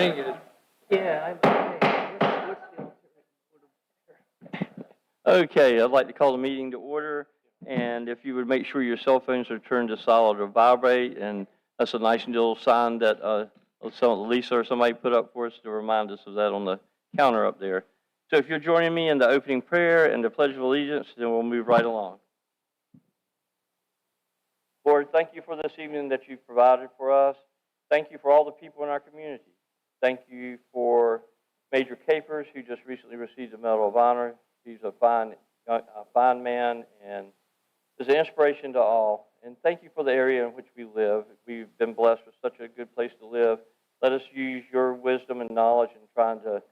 Yeah, what's the alternate? Okay, I'd like to call the meeting to order, and if you would make sure your cell phones are turned to silent or vibrate, and that's a nice little sign that Lisa or somebody put up for us to remind us of that on the counter up there. So if you're joining me in the opening prayer and the Pledge of Allegiance, then we'll move right along. Lord, thank you for this evening that you've provided for us. Thank you for all the people in our community. Thank you for Major Capers, who just recently received the Medal of Honor. He's a fine man and is an inspiration to all. And thank you for the area in which we live. We've been blessed with such a good place to live. Let us use your wisdom and knowledge in trying to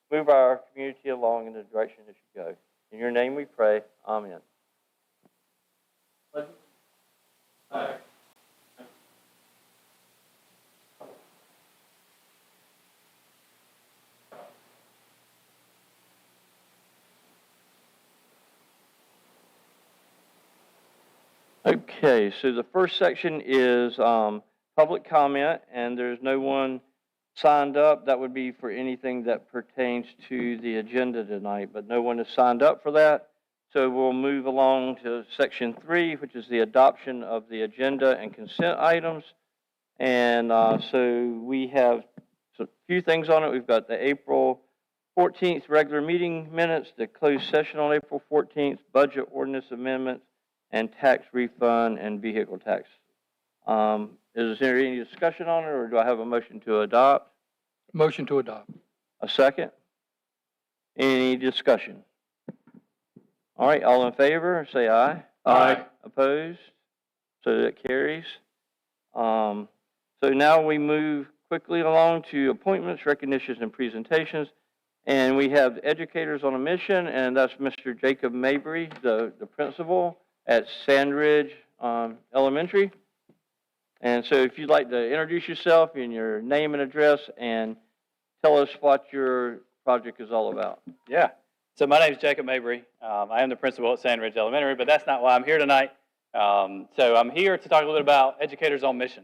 move our community along in the direction that you go. In your name we pray. Amen. Okay, so the first section is public comment, and there's no one signed up. That would be for anything that pertains to the agenda tonight, but no one has signed up for that. So we'll move along to section 3, which is the adoption of the agenda and consent items. And so we have a few things on it. We've got the April 14th regular meeting minutes, the closed session on April 14th, budget ordinance amendments, and tax refund and vehicle tax. Is there any discussion on it, or do I have a motion to adopt? Motion to adopt. A second? Any discussion? All right, all in favor, say aye. Aye. Opposed? So that carries. So now we move quickly along to appointments, recognitions, and presentations. And we have educators on a mission, and that's Mr. Jacob Mabry, the principal at Sandridge Elementary. And so if you'd like to introduce yourself and your name and address and tell us what your project is all about. Yeah. So my name is Jacob Mabry. I am the principal at Sandridge Elementary, but that's not why I'm here tonight. So I'm here to talk a little bit about educators on mission.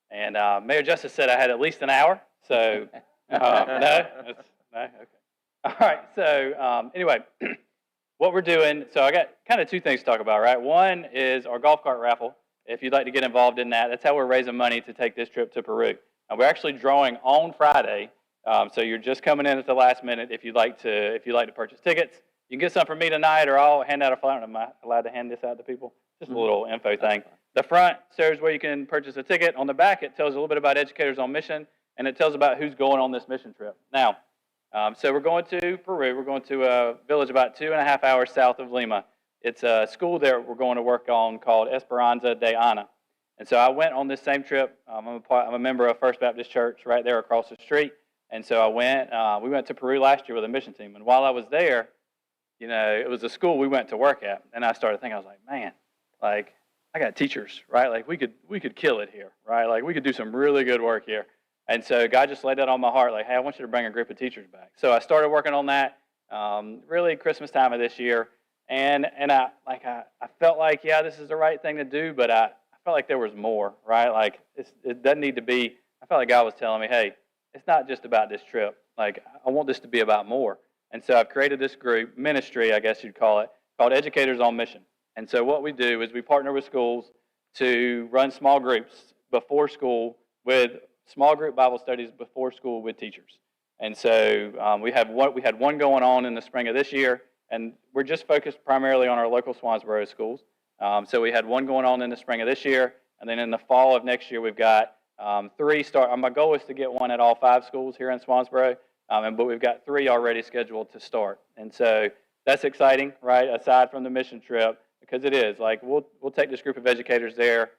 And Mayor Justice said I had at least an hour. So no? No? Okay. All right. So anyway, what we're doing, so I got kind of two things to talk about, right? One is our golf cart raffle. If you'd like to get involved in that, that's how we're raising money to take this trip to Peru. And we're actually drawing on Friday, so you're just coming in at the last minute if you'd like to purchase tickets. You can get some from me tonight, or I'll hand out a flyer. Am I allowed to hand this out to people? Just a little info thing. The front shows where you can purchase a ticket. On the back, it tells a little bit about Educators on Mission, and it tells about who's going on this mission trip. Now, so we're going to Peru. We're going to a village about 2.5 hours south of Lima. It's a school there we're going to work on called Esperanza de Ana. And so I went on this same trip. I'm a member of First Baptist Church right there across the street. And so we went to Peru last year with a mission team. And while I was there, you know, it was a school we went to work at. And I started thinking, I was like, man, like, I got teachers, right? Like, we could kill it here, right? Like, we could do some really good work here. And so God just laid that on my heart, like, hey, I want you to bring a group of teachers back. So I started working on that really Christmas time of this year. And I felt like, yeah, this is the right thing to do, but I felt like there was more, right? Like, it doesn't need to be, I felt like God was telling me, hey, it's not just about this trip. Like, I want this to be about more. And so I've created this group, ministry, I guess you'd call it, called Educators on Mission. And so what we do is we partner with schools to run small groups before school with small group Bible studies before school with teachers. And so we had one going on in the spring of this year, and we're just focused primarily on our local Swansboro schools. So we had one going on in the spring of this year, and then in the fall of next year, we've got 3 start. My goal is to get one at all 5 schools here in Swansboro, but we've got 3 already scheduled to start. And so that's exciting, right? Aside from the mission trip, because it is like we'll take this group of educators there.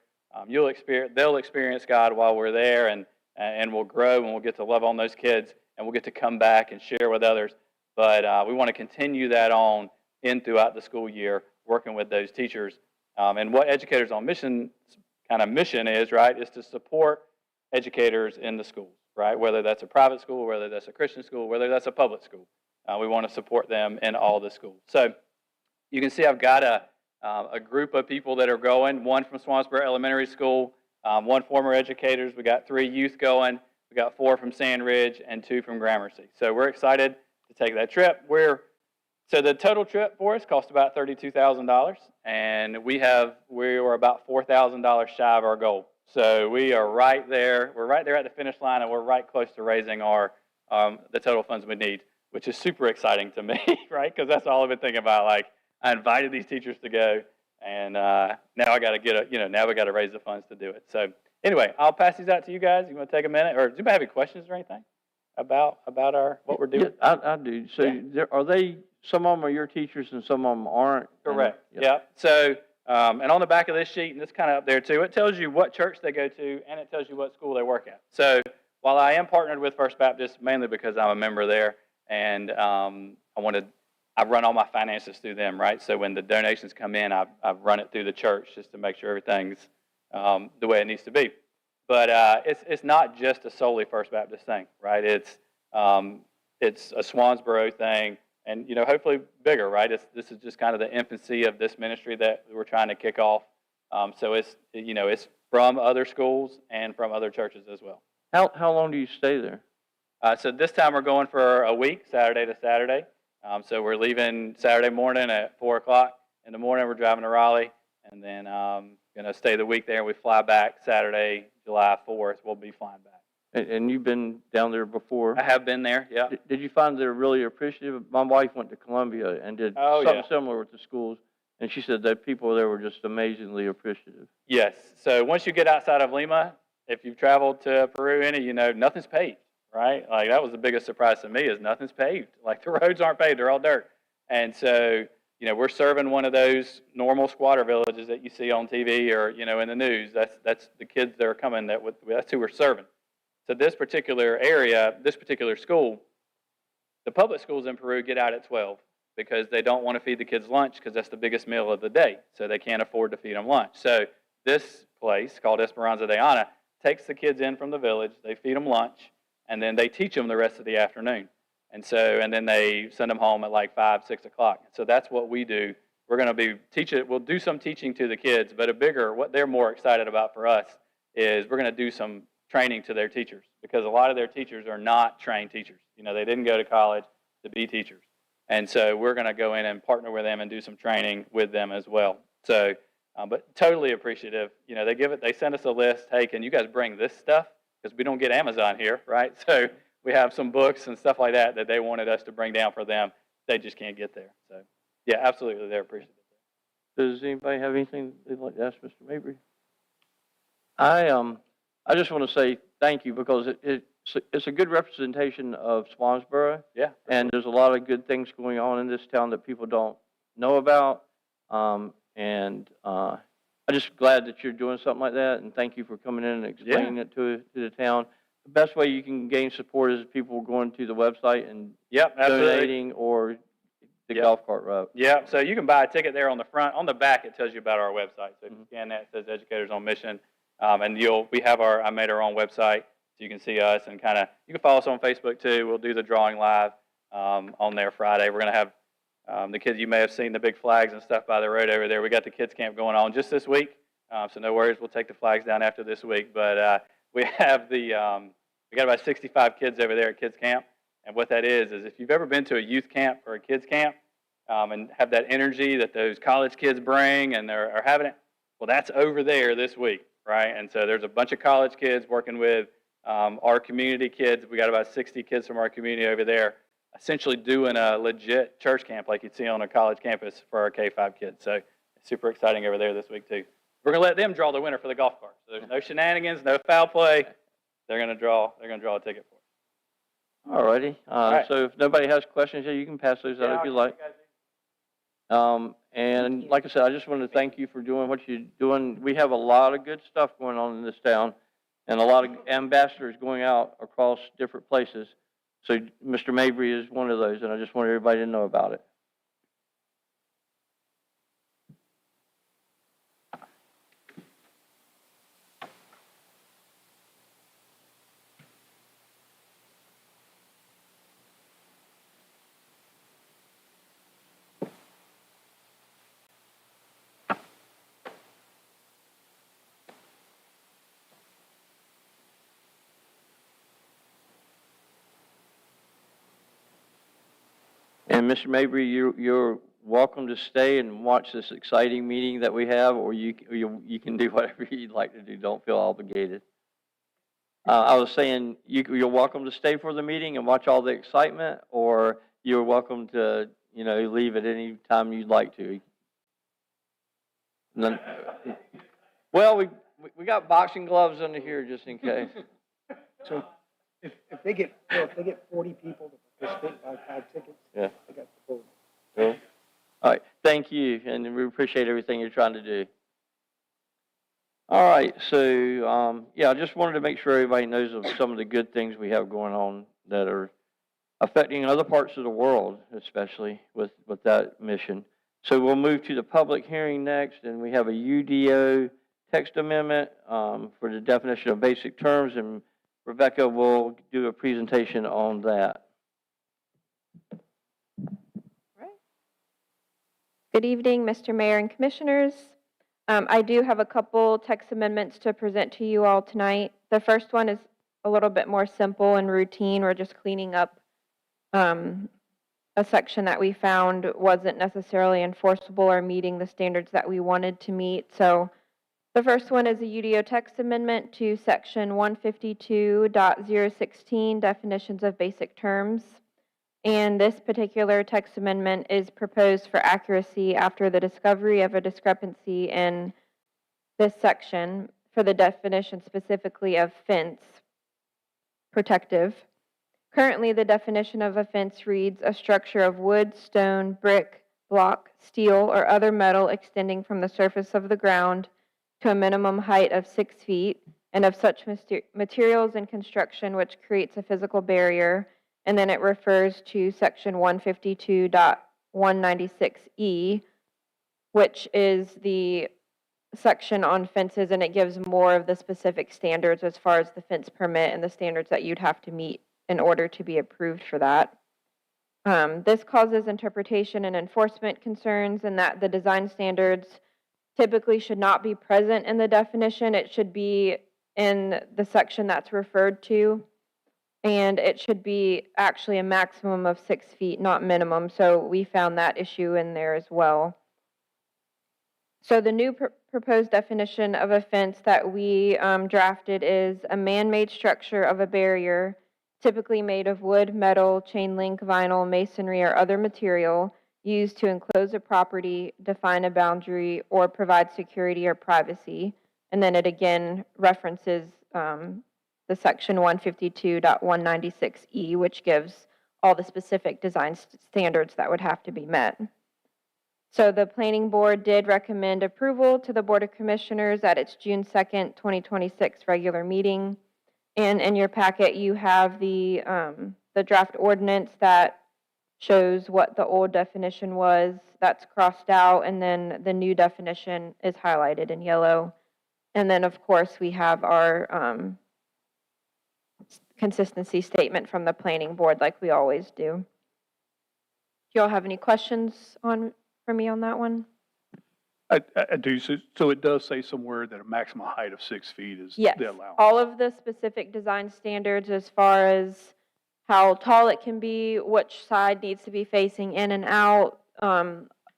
They'll experience God while we're there, and we'll grow, and we'll get to love on those kids, and we'll get to come back and share with others. But we want to continue that on throughout the school year, working with those teachers. And what Educators on Mission kind of mission is, right, is to support educators in the schools, right? Whether that's a private school, whether that's a Christian school, whether that's a public school. We want to support them in all the schools. So you can see I've got a group of people that are going, one from Swansboro Elementary School, one former educators. We got 3 youth going. We got 4 from Sand Ridge and 2 from Gramercy. So we're excited to take that trip. So the total trip for us cost about $32,000, and we were about $4,000 shy of our goal. So we are right there. We're right there at the finish line, and we're right close to raising our the total funds we need, which is super exciting to me, right? Because that's all I've been thinking about. Like, I invited these teachers to go, and now I got to now we got to raise the funds to do it. So anyway, I'll pass these out to you guys. You want to take a minute, or does anybody have any questions or anything about what we're doing? Yeah, I do. So are they? Some of them are your teachers, and some of them aren't. Correct. Yeah. So, and on the back of this sheet, and it's kind of up there too, it tells you what church they go to, and it tells you what school they work at. So, while I am partnered with First Baptist, mainly because I'm a member there, and I run all my finances through them, right? So when the donations come in, I run it through the church just to make sure everything's the way it needs to be. But it's not just a solely First Baptist thing, right? It's a Swansboro thing. And, hopefully bigger, right? This is just kind of the infancy of this ministry that we're trying to kick off. So it's from other schools and from other churches as well. How long do you stay there? So this time we're going for a week, Saturday to Saturday. So we're leaving Saturday morning at 4 o'clock in the morning. We're driving to Raleigh, and then going to stay the week there. We fly back Saturday, July 4th. We'll be flying back. And you've been down there before? I have been there, yeah. Did you find they're really appreciative? My wife went to Columbia and did something similar with the schools, and she said that people there were just amazingly appreciative. Yes. So once you get outside of Lima, if you've traveled to Peru, nothing's paved, right? Like, that was the biggest surprise to me, is nothing's paved. Like, the roads aren't paved, they're all dirt. And so, we're serving one of those normal squatter villages that you see on TV or, in the news. That's the kids that are coming, that's who we're serving. So this particular area, this particular school, the public schools in Peru get out at 12 because they don't want to feed the kids lunch because that's the biggest meal of the day. So they can't afford to feed them lunch. So this place called Esperanza de Ana takes the kids in from the village, they feed them lunch, and then they teach them the rest of the afternoon. And then they send them home at like 5, 6 o'clock. So that's what we do. We're going to we'll do some teaching to the kids, but what they're more excited about for us is we're going to do some training to their teachers, because a lot of their teachers are not trained teachers. They didn't go to college to be teachers. And so we're going to go in and partner with them and do some training with them as well. So, but totally appreciative. They send us a list. Hey, can you guys bring this stuff? Because we don't get Amazon here, right? So we have some books and stuff like that they wanted us to bring down for them. They just can't get there. So, yeah, absolutely, they're appreciative. Does anybody have anything they'd like to ask Mr. Mabry? I just want to say thank you, because it's a good representation of Swansboro. Yeah. And there's a lot of good things going on in this town that people don't know about. I'm just glad that you're doing something like that, and thank you for coming in and explaining it to the town. The best way you can gain support is people going to the website and donating, or the golf cart route. Yeah, so you can buy a ticket there on the front. On the back, it tells you about our website. So if you scan that, it says Educators on Mission. And I made our own website, so you can see us, and you can follow us on Facebook too. We'll do the drawing live on there Friday. We're going to have the kids. You may have seen the big flags and stuff by the road over there. We got the kids camp going on just this week, so no worries. We'll take the flags down after this week. But we have we got about 65 kids over there at kids camp, and what that is if you've ever been to a youth camp or a kids camp and have that energy that those college kids bring, and are having it, well, that's over there this week. Right, and so there's a bunch of college kids working with our community kids. We got about 60 kids from our community over there, essentially doing a legit church camp like you'd see on a college campus for our K-5 kids. So it's super exciting over there this week too. We're gonna let them draw the winner for the golf cart. So there's no shenanigans, no foul play. They're gonna draw a ticket for us. All righty. So if nobody has questions, you can pass those out if you like. And like I said, I just wanted to thank you for doing what you're doing. We have a lot of good stuff going on in this town, and a lot of ambassadors going out across different places. So Mr. Mabry is one of those, and I just want everybody to know about it. And Mr. Mabry, you're welcome to stay and watch this exciting meeting that we have, or you can do whatever you'd like to do. Don't feel obligated. I was saying you're welcome to stay for the meeting and watch all the excitement, or you're welcome to leave at any time you'd like to. None, well, we got boxing gloves under here just in case. So if they get 40 people to participate by 5 tickets, Yeah. they got the full. Cool. All right, thank you, and we appreciate everything you're trying to do. All right, so yeah, I just wanted to make sure everybody knows of some of the good things we have going on that are affecting other parts of the world, especially with that mission. So we'll move to the public hearing next, and we have a UDO text amendment for the definition of basic terms, and Rebecca will do a presentation on that. Good evening, Mr. Mayor and Commissioners. I do have a couple text amendments to present to you all tonight. The first one is a little bit more simple and routine. We're just cleaning up a section that we found wasn't necessarily enforceable or meeting the standards that we wanted to meet. So the first one is a UDO text amendment to section 152.016, definitions of basic terms. And this particular text amendment is proposed for accuracy after the discovery of a discrepancy in this section for the definition specifically of fence protective. Currently, the definition of a fence reads a structure of wood, stone, brick, block, steel, or other metal extending from the surface of the ground to a minimum height of 6 feet, and of such materials and construction which creates a physical barrier. And then it refers to section 152.196E, which is the section on fences, and it gives more of the specific standards as far as the fence permit and the standards that you'd have to meet in order to be approved for that. This causes interpretation and enforcement concerns in that the design standards typically should not be present in the definition. It should be in the section that's referred to. And it should be actually a maximum of 6 feet, not minimum. So we found that issue in there as well. So the new proposed definition of a fence that we drafted is a man-made structure of a barrier, typically made of wood, metal, chain link, vinyl, masonry, or other material, used to enclose a property, define a boundary, or provide security or privacy. And then it again references the section 152.196E, which gives all the specific design standards that would have to be met. So the Planning Board did recommend approval to the Board of Commissioners at its June 2nd, 2026 regular meeting. And in your packet, you have the draft ordinance that shows what the old definition was. That's crossed out, and then the new definition is highlighted in yellow. And then, of course, we have our consistency statement from the Planning Board like we always do. Do you all have any questions for me on that one? I do. So it does say somewhere that a maximum height of 6 feet is Yes, the allowance. all of the specific design standards as far as how tall it can be, which side needs to be facing in and out,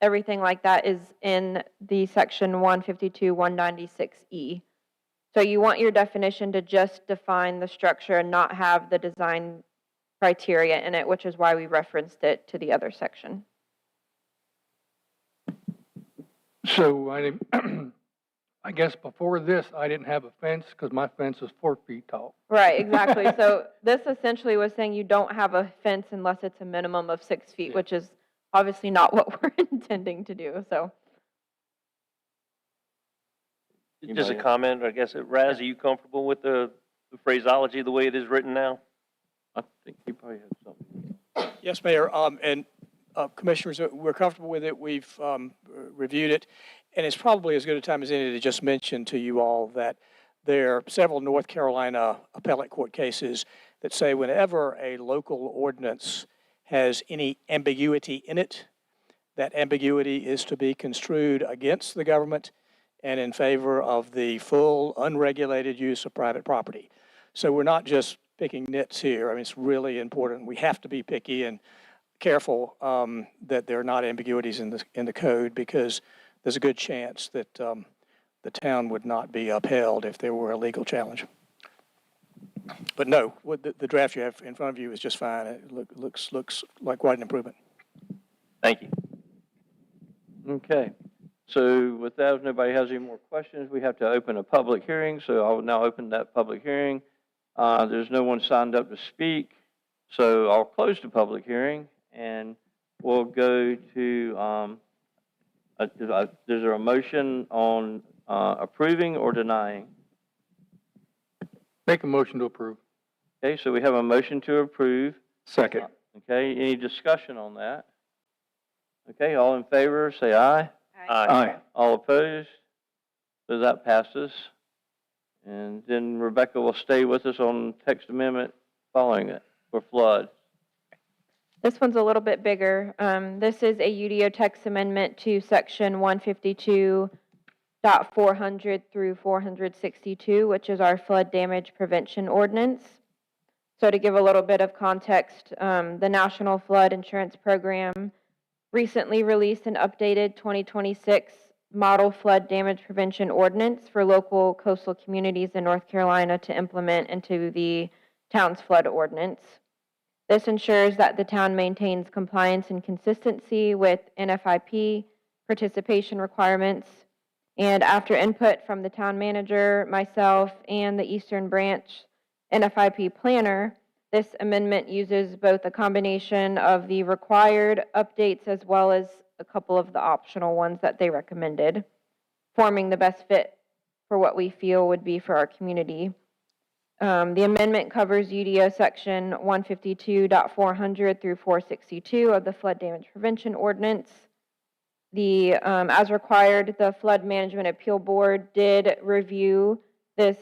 everything like that is in the section 152.196E. So you want your definition to just define the structure and not have the design criteria in it, which is why we referenced it to the other section. So I guess before this, I didn't have a fence because my fence is 4 feet tall. Right, exactly. So this essentially was saying you don't have a fence unless it's a minimum of 6 feet, which is obviously not what we're intending to do. So. Just a comment, I guess. Raz, are you comfortable with the phraseology the way it is written now? I think you probably have something. Yes, Mayor, and Commissioners, we're comfortable with it. We've reviewed it, and it's probably as good a time as any to just mention to you all that there are several North Carolina appellate court cases that say whenever a local ordinance has any ambiguity in it, that ambiguity is to be construed against the government and in favor of the full unregulated use of private property. So we're not just picking nits here. I mean, it's really important. We have to be picky, and careful that there are not ambiguities in the code, because there's a good chance that the town would not be upheld if there were a legal challenge. But no, what the draft you have in front of you is just fine. It looks like quite an improvement. Thank you. Okay. So with that, if nobody has any more questions, we have to open a public hearing. So I will now open that public hearing. There's no one signed up to speak. So I'll close the public hearing and we'll go to, is there a motion on approving or denying? Make a motion to approve. Okay, so we have a motion to approve. Second. Okay, any discussion on that? Okay, all in favor, say aye. Aye. All opposed? So that passes. And then Rebecca will stay with us on text amendment following it for flood. This one's a little bit bigger. This is a UDO text amendment to section 152.400 through 462, which is our flood damage prevention ordinance. So to give a little bit of context, the National Flood Insurance Program recently released an updated 2026 model flood damage prevention ordinance for local coastal communities in North Carolina to implement into the town's flood ordinance. This ensures that the town maintains compliance and consistency with NFIP participation requirements. And after input from the town manager, myself, and the Eastern Branch NFIP planner, this amendment uses both a combination of the required updates as well as a couple of the optional ones that they recommended, forming the best fit for what we feel would be for our community. The amendment covers UDO section 152.400 through 462 of the Flood Damage Prevention Ordinance. As required, the Flood Management Appeal Board did review this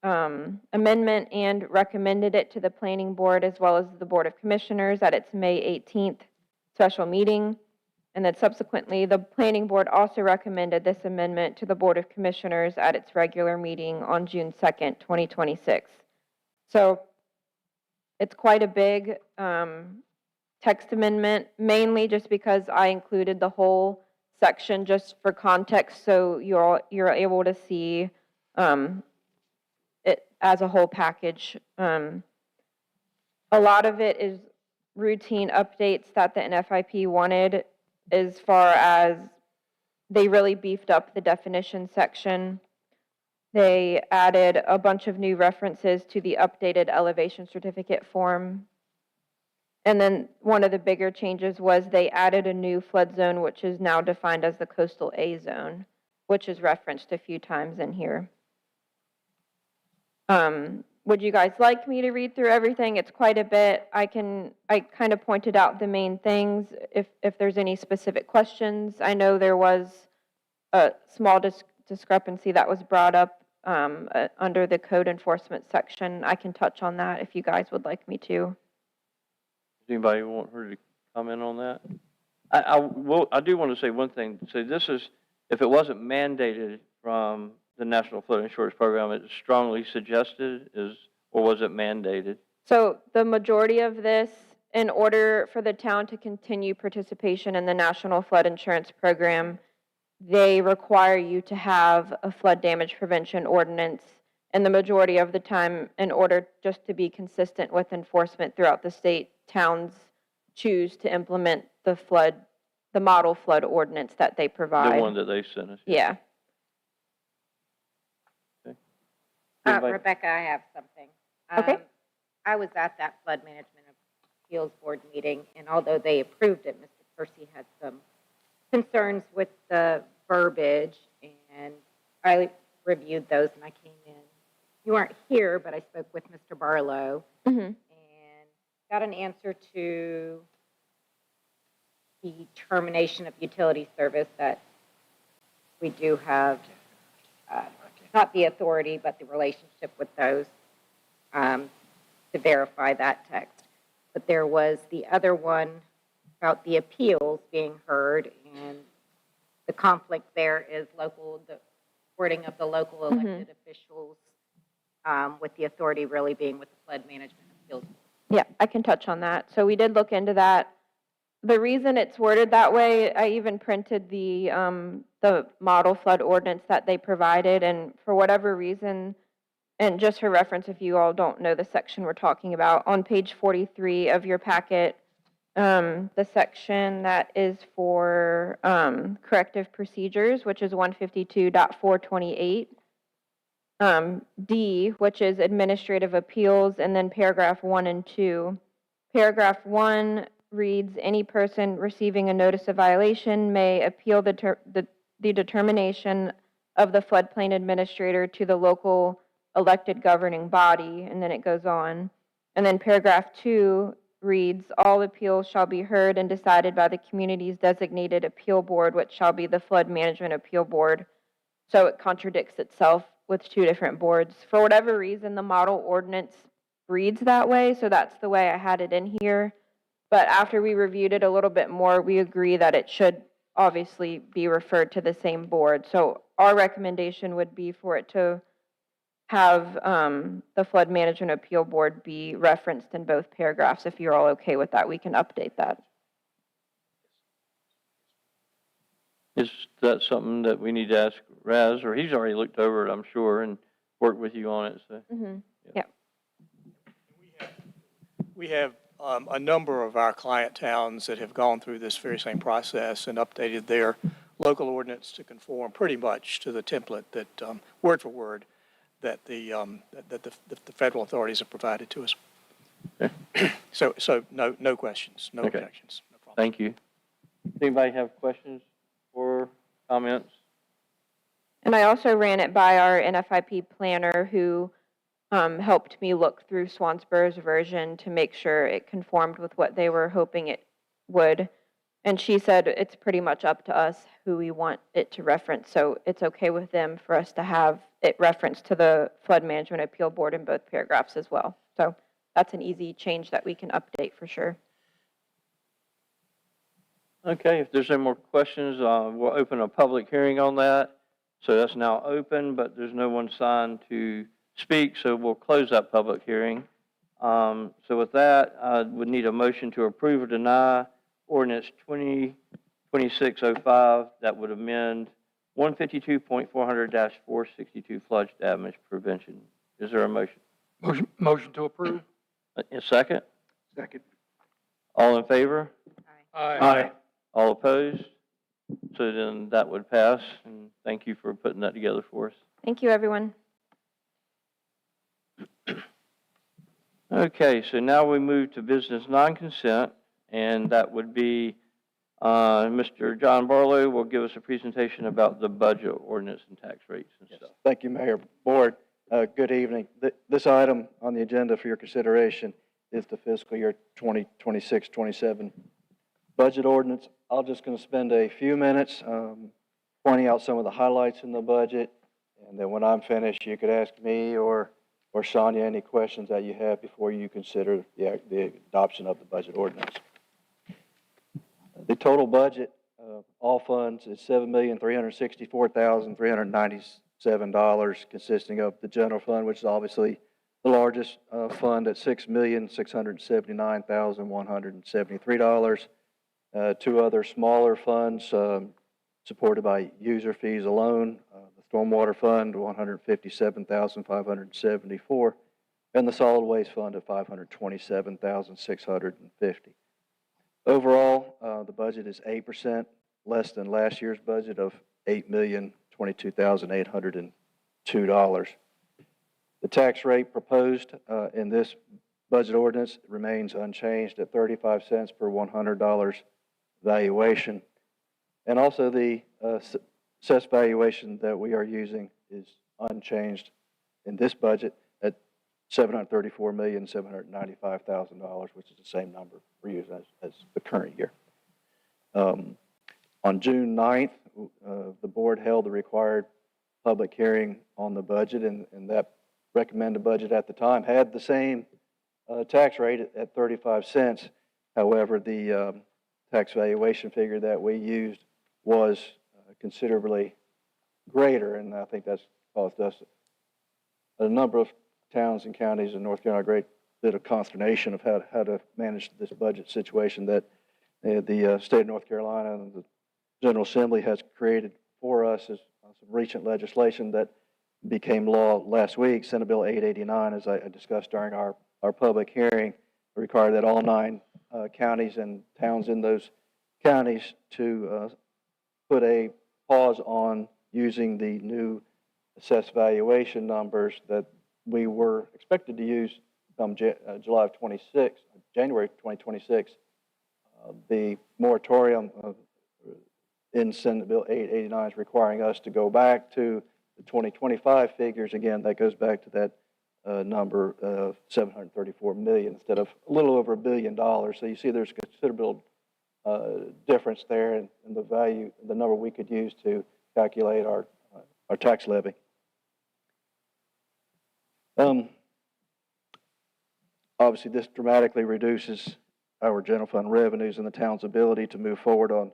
amendment and recommended it to the Planning Board as well as the Board of Commissioners at its May 18th special meeting. And then subsequently, the Planning Board also recommended this amendment to the Board of Commissioners at its regular meeting on June 2nd, 2026. So it's quite a big text amendment, mainly just because I included the whole section just for context, so you're able to see it as a whole package. A lot of it is routine updates that the NFIP wanted, as far as they really beefed up the definition section. They added a bunch of new references to the updated elevation certificate form. And then one of the bigger changes was they added a new flood zone, which is now defined as the coastal A zone, which is referenced a few times in here. Would you guys like me to read through everything? It's quite a bit. I kind of pointed out the main things. If there's any specific questions, I know there was a small discrepancy that was brought up under the code enforcement section. I can touch on that if you guys would like me to. Does anybody want her to comment on that? I do want to say one thing. So this is, if it wasn't mandated from the National Flood Insurance Program, it's strongly suggested, or was it mandated? So the majority of this, in order for the town to continue participation in the National Flood Insurance Program, they require you to have a flood damage prevention ordinance, and the majority of the time, in order just to be consistent with enforcement throughout the state, towns choose to implement the model flood ordinance that they provide. The one that they sent us? Yeah. Anybody? Rebecca, I have something. Okay. I was at that Flood Management Appeals Board meeting, and although they approved it, Mr. Percy had some concerns with the verbiage, and I reviewed those, and I came in. You weren't here, but I spoke with Mr. Barlow, Mm-hmm. and got an answer to the termination of utility service that we do have, not the authority, but the relationship with those to verify that text. But there was the other one about the appeals being heard, and the conflict there is the wording of the local elected officials, with the authority really being with the Flood Management Appeals Board. Yeah, I can touch on that. So we did look into that. the reason it's worded that way, I even printed the model flood ordinance that they provided, and for whatever reason, and just for reference, if you all don't know the section we're talking about, on page 43 of your packet, the section that is for corrective procedures, which is 152.428, D, which is administrative appeals, and then paragraph 1 and 2. Paragraph 1 reads, any person receiving a notice of violation may appeal the determination of the floodplain administrator to the local elected governing body, and then it goes on. And then paragraph 2 reads, all appeals shall be heard and decided by the community's designated appeal board, which shall be the Flood Management Appeal Board. So it contradicts itself with two different boards. For whatever reason, the model ordinance reads that way, so that's the way I had it in here. But after we reviewed it a little bit more, we agree that it should obviously be referred to the same board. So our recommendation would be for it to have the Flood Management Appeal Board be referenced in both paragraphs. If you're all okay with that, we can update that. Is that something that we need to ask Raz, or he's already looked over it, I'm sure, and worked with you on it, so. Yeah. We have a number of our client towns that have gone through this very same process and updated their local ordinance to conform pretty much to the template that, word for word, that the federal authorities have provided to us. Okay. So no questions, no Okay. objections, no problem. Thank you. Anybody have questions or comments? And I also ran it by our NFIP planner who helped me look through Swansboro's version to make sure it conformed with what they were hoping it would. And she said it's pretty much up to us who we want it to reference. So it's okay with them for us to have it referenced to the Flood Management Appeal Board in both paragraphs as well. So that's an easy change that we can update for sure. Okay, if there's no more questions, we'll open a public hearing on that. So that's now open, but there's no one signed to speak, so we'll close that public hearing. So with that, I would need a motion to approve or deny ordinance 202605 that would amend 152.400-462 flood damage prevention. Is there a motion? Motion to approve? A second? Second. All in favor? Aye. All opposed? So then that would pass, and thank you for putting that together for us. Thank you, everyone. Okay, so now we move to business non-consent, and that would be Mr. John Barlow will give us a presentation about the budget ordinance and tax rates and stuff. Thank you, Mayor. Board, good evening. This item on the agenda for your consideration is the fiscal year 2026-27 budget ordinance. I'm just going to spend a few minutes pointing out some of the highlights in the budget, and then when I'm finished, you could ask me or Sonia any questions that you have before you consider the adoption of the budget ordinance. The total budget, all funds, is $7,364,397, consisting of the general fund, which is obviously the largest fund at $6,679,173. Two other smaller funds supported by user fees alone, the Stormwater Fund, $157,574, and the Solid Waste Fund of $527,650. Overall, the budget is 8% less than last year's budget of $8,022,802. The tax rate proposed in this budget ordinance remains unchanged at 35 cents per $100 valuation. And also the assessed valuation that we are using is unchanged in this budget at $734,795,000, which is the same number we're using as the current year. On June 9th, the board held the required public hearing on the budget, and that recommended budget at the time had the same tax rate at 35 cents. However, the tax valuation figure that we used was considerably greater, and I think that's caused us a number of towns and counties in North Carolina a great bit of consternation of how to manage this budget situation that The state of North Carolina and the General Assembly has created for us is some recent legislation that became law last week, Senate Bill 889, as I discussed during our public hearing, required that all 9 counties and towns in those counties to put a pause on using the new assessed valuation numbers that we were expected to use come July of 26, January 2026. The moratorium in Senate Bill 889 is requiring us to go back to the 2025 figures. Again, that goes back to that number of 734 million instead of a little over $1 billion. So you see there's considerable difference there in the value, the number we could use to calculate our tax levy. Obviously, this dramatically reduces our general fund revenues and the town's ability to move forward on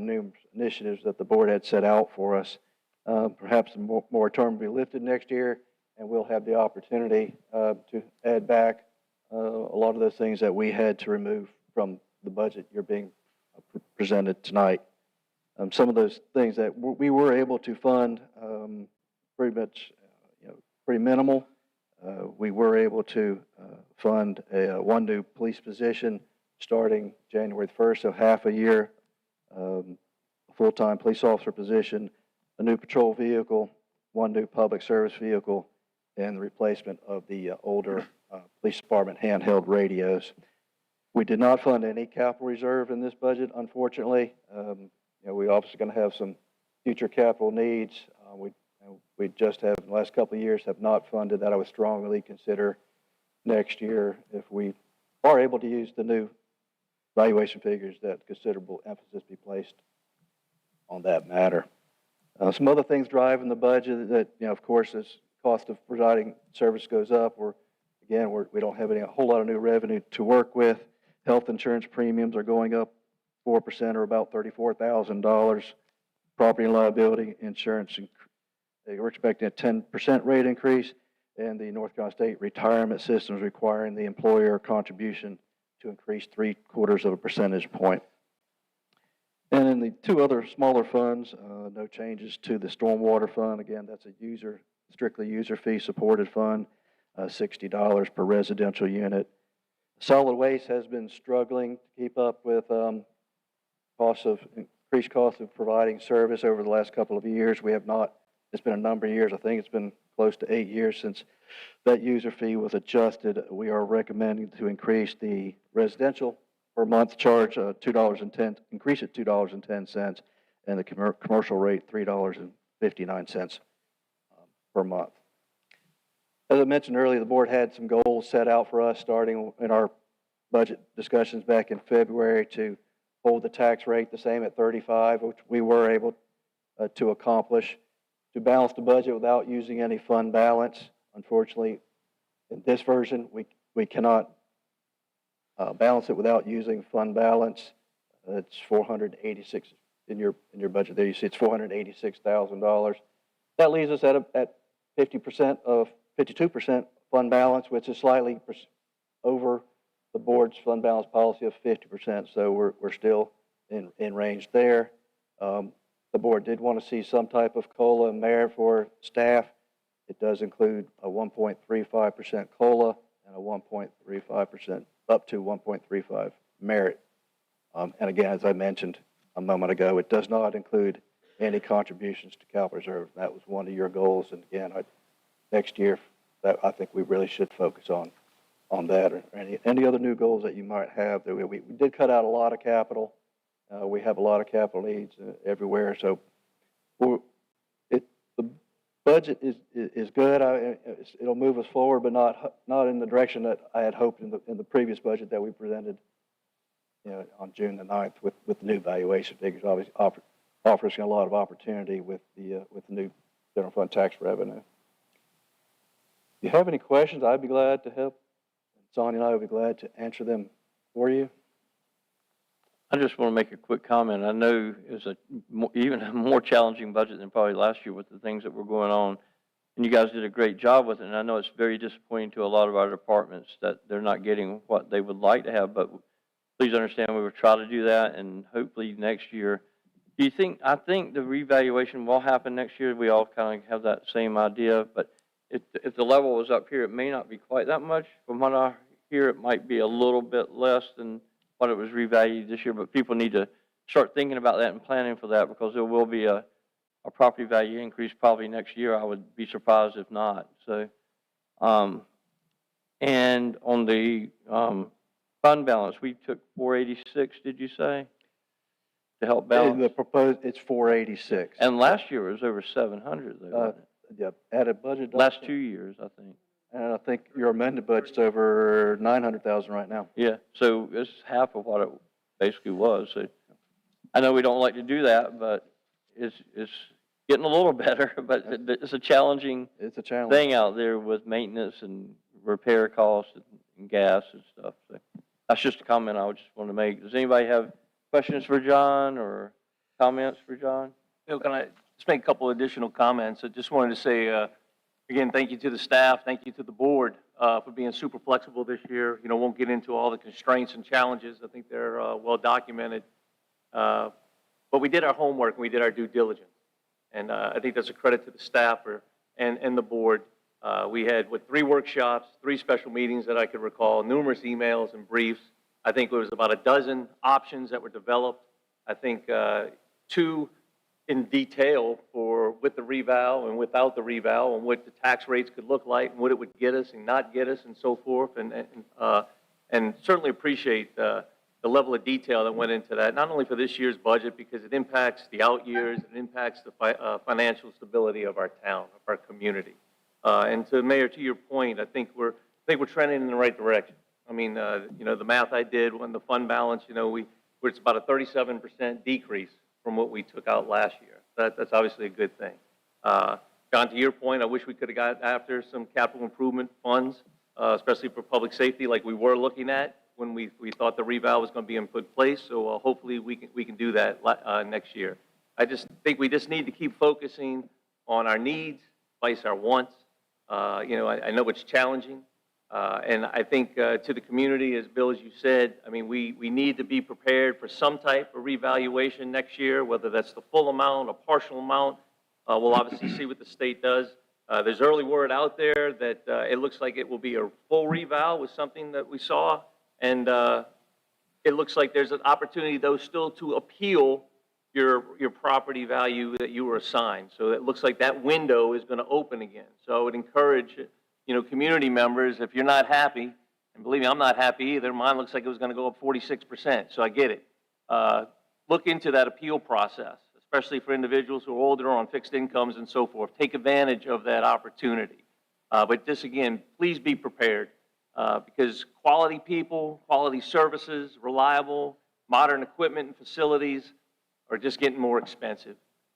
new initiatives that the board had set out for us. Perhaps the moratorium will be lifted next year, and we'll have the opportunity to add back a lot of those things that we had to remove from the budget you're being presented tonight. Some of those things that we were able to fund pretty much, pretty minimal. We were able to fund one new police position starting January 1st, so half a year, a full-time police officer position, a new patrol vehicle, one new public service vehicle, and the replacement of the older police department handheld radios. We did not fund any capital reserve in this budget, unfortunately. We obviously going to have some future capital needs. We just have, in the last couple of years, have not funded that. I would strongly consider next year, if we are able to use the new valuation figures, that considerable emphasis be placed on that matter. Some other things driving the budget that, of course, as cost of providing service goes up, we don't have a whole lot of new revenue to work with. Health insurance premiums are going up 4%, or about $34,000. Property and liability insurance, we're expecting a 10% rate increase, and the North Carolina State retirement system is requiring the employer contribution to increase 0.75 percentage point. And in the 2 other smaller funds, no changes to the stormwater fund. Again, that's a strictly user fee supported fund, $60 per residential unit. Solid waste has been struggling to keep up with increased costs of providing service over the last couple of years. We have not. It's been a number of years. I think it's been close to 8 years since that user fee was adjusted. We are recommending to increase the residential per month charge increase it $2.10, and the commercial rate $3.59 per month. As I mentioned earlier, the board had some goals set out for us starting in our budget discussions back in February to hold the tax rate the same at 35, which we were able to accomplish. To balance the budget without using any fund balance. Unfortunately, in this version, we cannot balance it without using fund balance. It's $486 in your budget there. You see it's $486,000. That leaves us at 52% fund balance, which is slightly over the board's fund balance policy of 50%. So we're still in range there. The board did want to see some type of COLA and merit for staff. It does include a 1.35% COLA and a 1.35%, up to 1.35 merit. And again, as I mentioned a moment ago, it does not include any contributions to capital reserve. That was one of your goals. And again, next year, I think we really should focus on that, or any other new goals that you might have. We did cut out a lot of capital. We have a lot of capital needs everywhere, so the budget is good. It'll move us forward, but not in the direction that I had hoped in the previous budget that we presented, on June the 9th with the new valuation figures. Obviously, offers a lot of opportunity with the new general fund tax revenue. If you have any questions, I'd be glad to help. Sonia and I would be glad to answer them for you. I just want to make a quick comment. I know it's even a more challenging budget than probably last year with the things that were going on, and you guys did a great job with it. And I know it's very disappointing to a lot of our departments that they're not getting what they would like to have, but please understand we will try to do that, and hopefully next year. I think the revaluation will happen next year. We all kind of have that same idea, but if the level was up here, it may not be quite that much. From what I hear, it might be a little bit less than what it was revalued this year, but people need to start thinking about that and planning for that, because there will be a property value increase probably next year. I would be surprised if not. So, and on the fund balance, we took 486, did you say? To help balance? The proposed, it's 486. And last year it was over 700 though, wasn't it? Yeah, added budget. Last 2 years, I think. And I think your amended budget's over 900,000 right now. Yeah, so it's half of what it basically was. So I know we don't like to do that, but it's getting a little better, but it's a challenging It's a challenge. thing out there with maintenance and repair costs and gas and stuff. So that's just a comment I just want to make. Does anybody have questions for John or comments for John? Bill, can I just make a couple additional comments? I just wanted to say, again, thank you to the staff, thank you to the board for being super flexible this year. You know, won't get into all the constraints and challenges. I think they're well documented. But we did our homework and we did our due diligence. And I think that's a credit to the staff and the board. We had, 3 workshops, 3 special meetings that I could recall, numerous emails and briefs. I think there was about a dozen options that were developed. I think 2 in detail for with the reval and without the reval, and what the tax rates could look like and what it would get us and not get us and so forth. And certainly appreciate the level of detail that went into that, not only for this year's budget, because it impacts the out years, it impacts the financial stability of our town, of our community. And to Mayor, to your point, I think we're trending in the right direction. I mean, you know, the math I did when the fund balance, you know, it's about a 37% decrease from what we took out last year. That's obviously a good thing. John, to your point, I wish we could have got after some capital improvement funds, especially for public safety, like we were looking at when we thought the reval was going to be in good place. So hopefully we can do that next year. I just think we just need to keep focusing on our needs, vice our wants. You know, I know it's challenging. And I think to the community, as Bill, as you said, I mean, we need to be prepared for some type of revaluation next year, whether that's the full amount or partial amount. We'll obviously see what the state does. There's early word out there that it looks like it will be a full reval with something that we saw. And it looks like there's an opportunity, though, still to appeal your property value that you were assigned. So it looks like that window is going to open again. So I would encourage, you know, community members, if you're not happy, and believe me, I'm not happy either. Mine looks like it was going to go up 46%, so I get it. Look into that appeal process, especially for individuals who are older or on fixed incomes and so forth. Take advantage of that opportunity. But just again, please be prepared because quality people, quality services, reliable, modern equipment and facilities are just getting more expensive.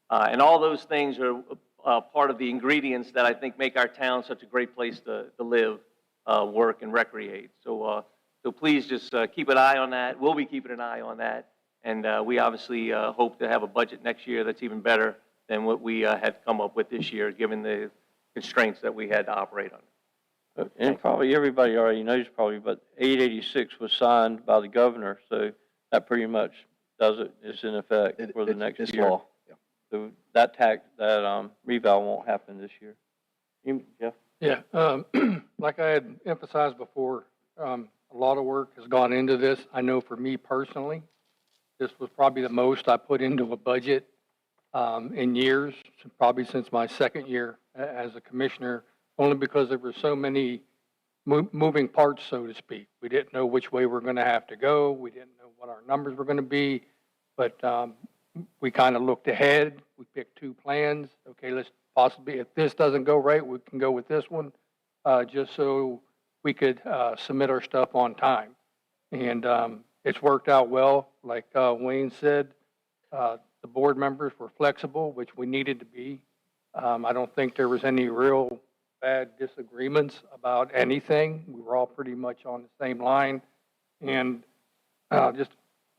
And all those things are part of the ingredients that I think make our town such a great place to live, work, and recreate. So please just keep an eye on that. We'll be keeping an eye on that. And we obviously hope to have a budget next year that's even better than what we had come up with this year, given the constraints that we had to operate under. And probably everybody already knows probably, but 886 was signed by the governor, so that pretty much does it. It's in effect for the next It's year. law. Yeah. So that reval won't happen this year. Jeff? Yeah, like I had emphasized before, a lot of work has gone into this. I know for me personally, this was probably the most I put into a budget in years, probably since my second year as a commissioner, only because there were so many moving parts, so to speak. We didn't know which way we're going to have to go. We didn't know what our numbers were going to be, but we kind of looked ahead. We picked 2 plans. Okay, let's possibly, if this doesn't go right, we can go with this one, just so we could submit our stuff on time. And it's worked out well. Like Wayne said, the board members were flexible, which we needed to be. I don't think there was any real bad disagreements about anything. We were all pretty much on the same line. And just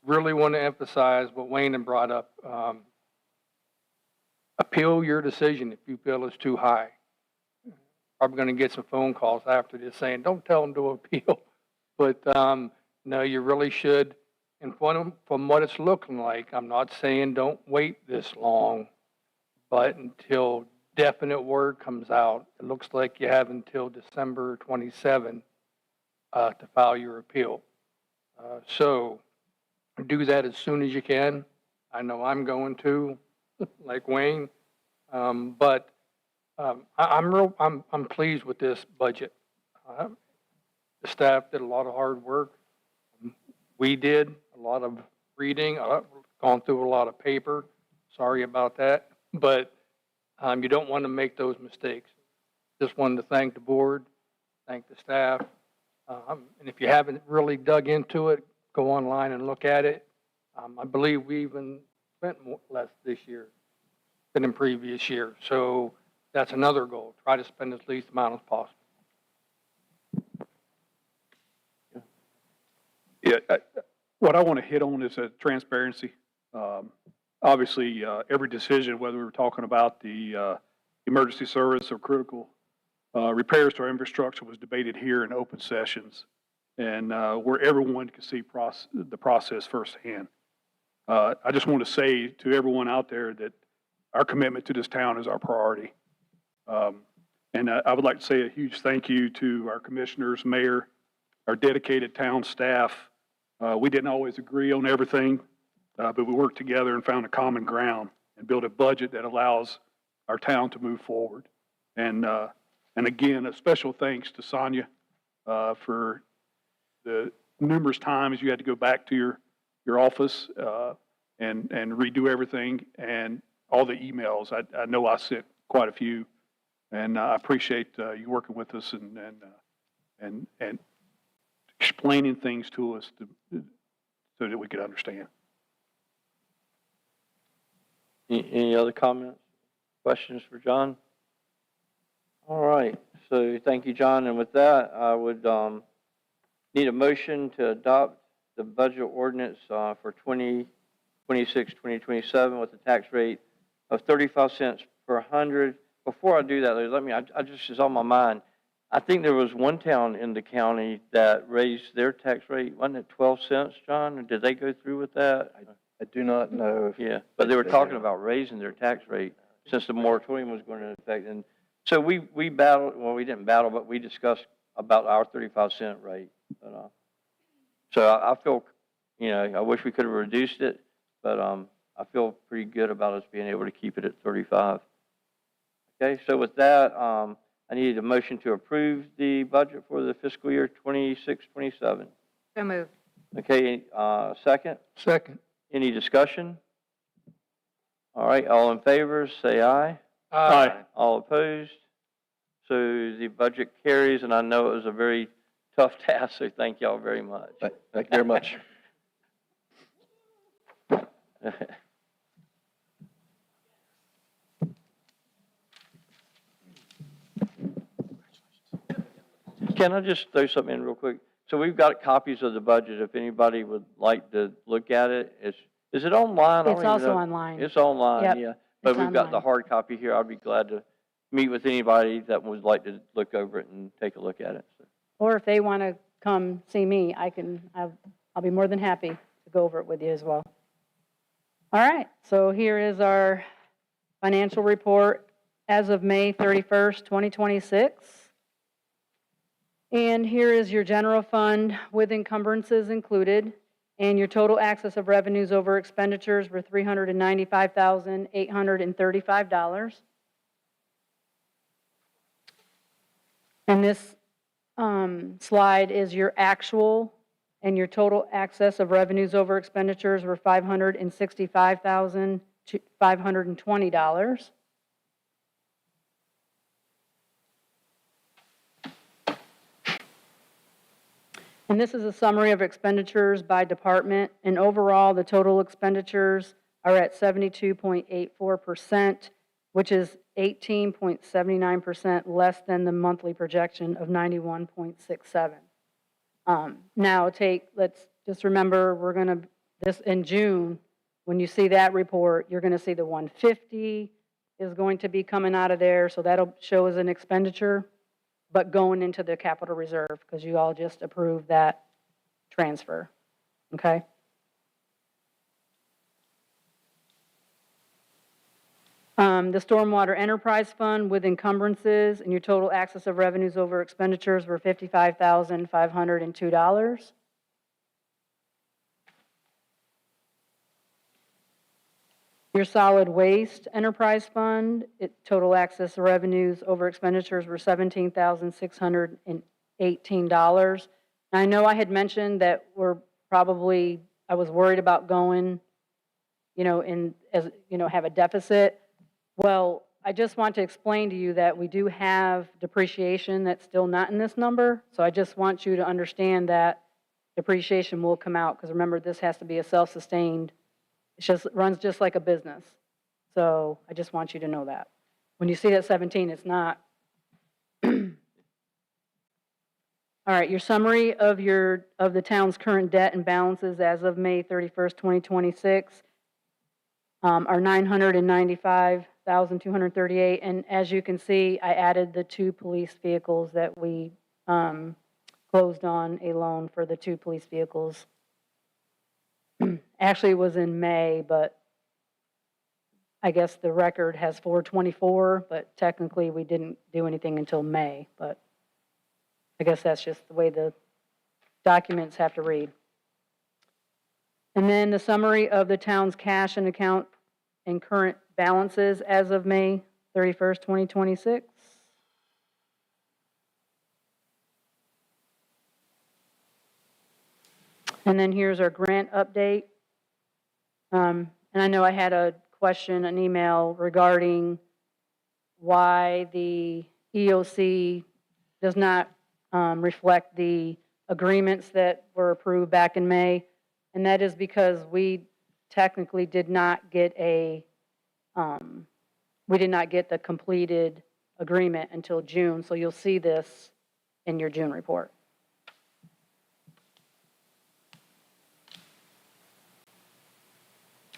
really want to emphasize what Wayne had brought up. Appeal your decision if you feel it's too high. Probably going to get some phone calls after this saying, don't tell them to appeal. But no, you really should. And from what it's looking like, I'm not saying don't wait this long, but until definite word comes out, it looks like you have until December 27 to file your appeal. So do that as soon as you can. I know I'm going to, like Wayne, but I'm pleased with this budget. The staff did a lot of hard work. We did a lot of reading, gone through a lot of paper. Sorry about that, but you don't want to make those mistakes. Just wanted to thank the board, thank the staff. And if you haven't really dug into it, go online and look at it. I believe we even spent less this year than in previous years. So that's another goal. Try to spend as least amount as possible. Yeah, what I want to hit on is transparency. Obviously, every decision, whether we're talking about the emergency service or critical repairs to our infrastructure, was debated here in open sessions, and where everyone could see the process firsthand. I just want to say to everyone out there that our commitment to this town is our priority. And I would like to say a huge thank you to our commissioners, mayor, our dedicated town staff. We didn't always agree on everything, but we worked together and found a common ground and built a budget that allows our town to move forward. And again, a special thanks to Sonia for the numerous times you had to go back to your office and redo everything, and all the emails. I know I sent quite a few, and I appreciate you working with us and explaining things to us so that we could understand. Any other comments, questions for John? All right, so thank you, John. And with that, I would need a motion to adopt the budget ordinance for 2026, 2027 with a tax rate of 35 cents per 100. Before I do that, I just is on my mind. I think there was one town in the county that raised their tax rate. Wasn't it 12 cents, John? Or did they go through with that? I do not know if. Yeah, but they were talking about raising their tax rate since the moratorium was going into effect. And so we battled, well, we didn't battle, but we discussed about our 35-cent rate. But, so I feel, I wish we could have reduced it, but I feel pretty good about us being able to keep it at 35. Okay, so with that, I need a motion to approve the budget for the fiscal year 26, 27. So moved. Okay, second? Second. Any discussion? All right, all in favor, say aye. Aye. All opposed? So the budget carries, and I know it was a very tough task, so thank y'all very much. Thank you very much. Can I just throw something in real quick? So we've got copies of the budget. If anybody would like to look at it, is it online? I It's don't even also know. online. It's online, Yep, yeah. But it's we've got the online. hard copy here. I'd be glad to meet with anybody that would like to look over it and take a look at it. So, Or if they want to come see me, I'll be more than happy to go over it with you as well. All right, so here is our financial report as of May 31st, 2026. And here is your general fund with encumbrances included. And your total excess of revenues over expenditures were $395,835. And this slide is your actual, and your total excess of revenues over expenditures were $565,520. And this is a summary of expenditures by department. And overall, the total expenditures are at 72.84%, which is 18.79% less than the monthly projection of 91.67. Now let's just remember, this in June, when you see that report, you're going to see the 150 is going to be coming out of there. So that'll show as an expenditure, but going into the capital reserve because you all just approved that transfer. Okay? The Stormwater Enterprise Fund with encumbrances and your total excess of revenues over expenditures were $55,502. Your Solid Waste Enterprise Fund, total excess of revenues over expenditures were $17,618. I know I had mentioned that I was worried about going, have a deficit. Well, I just want to explain to you that we do have depreciation that's still not in this number. So I just want you to understand that depreciation will come out, because remember, this has to be a self-sustained. It runs just like a business. So I just want you to know that. When you see that 17, it's not. All right, your summary of the town's current debt and balances as of May 31st, 2026 are $995,238. And as you can see, I added the 2 police vehicles that we closed on a loan for the 2 police vehicles. Actually, it was in May, but I guess the record has 4/24, but technically we didn't do anything until May, but I guess that's just the way the documents have to read. And then the summary of the town's cash and account and current balances as of May 31st, 2026. And then here's our grant update. And I know I had a question, an email regarding why the EOC does not reflect the agreements that were approved back in May. And that is because we technically did not get the completed agreement until June. So you'll see this in your June report.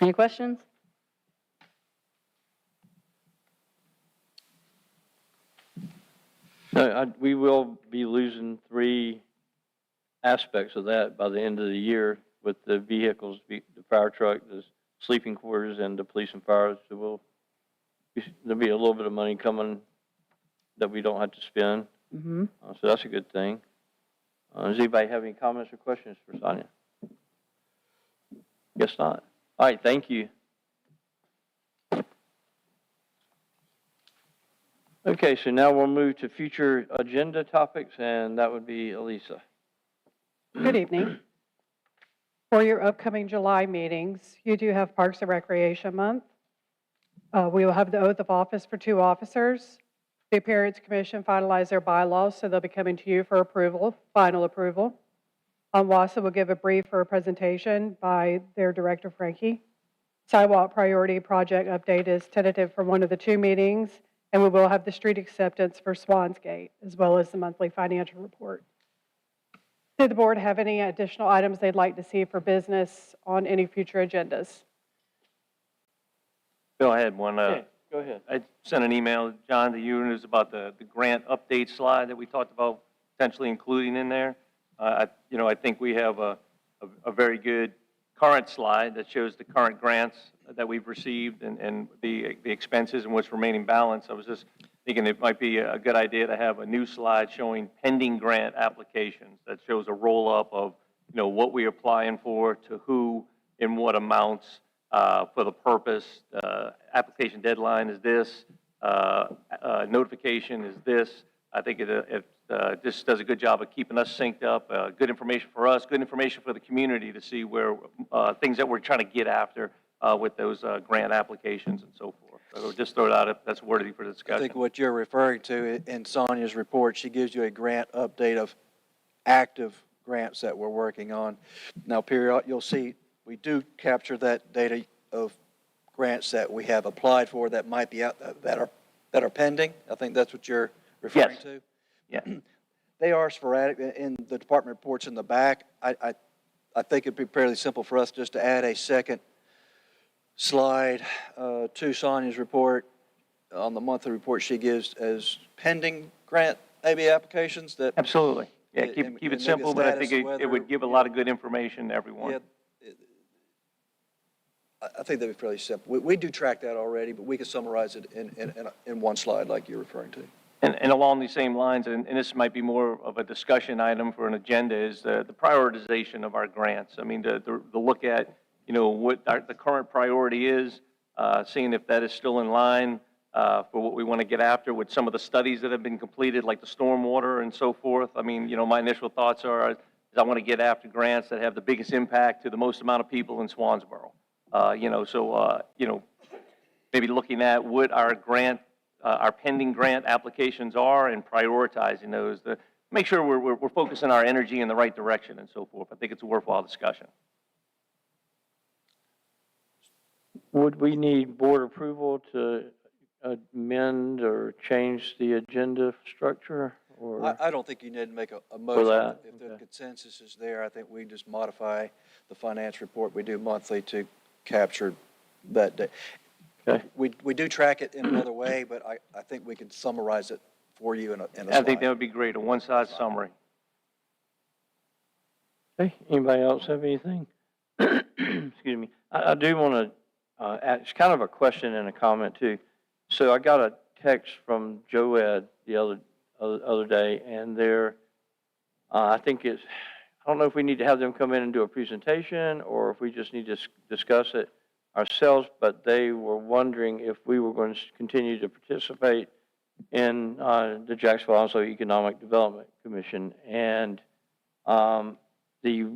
Any questions? No, we will be losing 3 aspects of that by the end of the year with the vehicles, the fire truck, the sleeping quarters, and the police and fire. So there'll be a little bit of money coming that we don't have to spend. Mm-hmm. So that's a good thing. Does anybody have any comments or questions for Sonia? Guess not. All right, thank you. Okay, so now we'll move to future agenda topics, and that would be Elisa. Good evening. For your upcoming July meetings, you do have Parks and Recreation Month. We will have the oath of office for 2 officers. The Appearance Commission finalized their bylaws, so they'll be coming to you for approval, final approval. WASA will give a brief or a presentation by their director, Frankie. Sidewalk Priority Project update is tentative for one of the 2 meetings, and we will have the street acceptance for Swansgate, as well as the monthly financial report. Did the board have any additional items they'd like to see for business on any future agendas? Bill, I had one. Okay, go ahead. I sent an email, John, to you, and it was about the grant update slide that we talked about potentially including in there. I think we have a very good current slide that shows the current grants that we've received and the expenses and what's remaining balance. I was just thinking it might be a good idea to have a new slide showing pending grant applications that shows a roll-up of, what we're applying for, to who, in what amounts, for the purpose. Application deadline is this, notification is this. I think it just does a good job of keeping us synced up, good information for us, good information for the community to see where things that we're trying to get after with those grant applications and so forth. So just throw it out if that's worthy for discussion. I think what you're referring to in Sonia's report, she gives you a grant update of active grants that we're working on. Now, you'll see we do capture that data of grants that we have applied for that might be out, that are pending. I think that's what you're referring to. Yeah. They are sporadic in the department reports in the back. I think it'd be fairly simple for us just to add a second slide to Sonia's report on the monthly report she gives as pending grant maybe applications that. Absolutely. Yeah, and keep it make a simple, but I think status of it would whether, give a lot of good information to everyone. Yeah, I think that'd be fairly simple. We do track that already, but we could summarize it in one slide like you're referring to. And along these same lines, and this might be more of a discussion item for an agenda, is the prioritization of our grants. I mean, the look at, you know, what the current priority is, seeing if that is still in line for what we want to get after with some of the studies that have been completed, like the stormwater and so forth. I mean, you know, my initial thoughts are, is I want to get after grants that have the biggest impact to the most amount of people in Swansboro. You know, so, you know, maybe looking at what our pending grant applications are and prioritizing those to make sure we're focusing our energy in the right direction and so forth. I think it's a worthwhile discussion. Would we need board approval to amend or change the agenda structure? Or I don't think you need to make a motion. that? If the Okay. consensus is there, I think we just modify the finance report we do monthly to capture that day. Okay. We do track it in another way, but I think we can summarize it for you in a slide. I think that would be great, a one-size summary. Okay, anybody else have anything? Excuse me. I do want to add, it's kind of a question and a comment too. So I got a text from Joed the other day, and I think I don't know if we need to have them come in and do a presentation or if we just need to discuss it ourselves, but they were wondering if we were going to continue to participate in the Jacksonville also Economic Development Commission. And the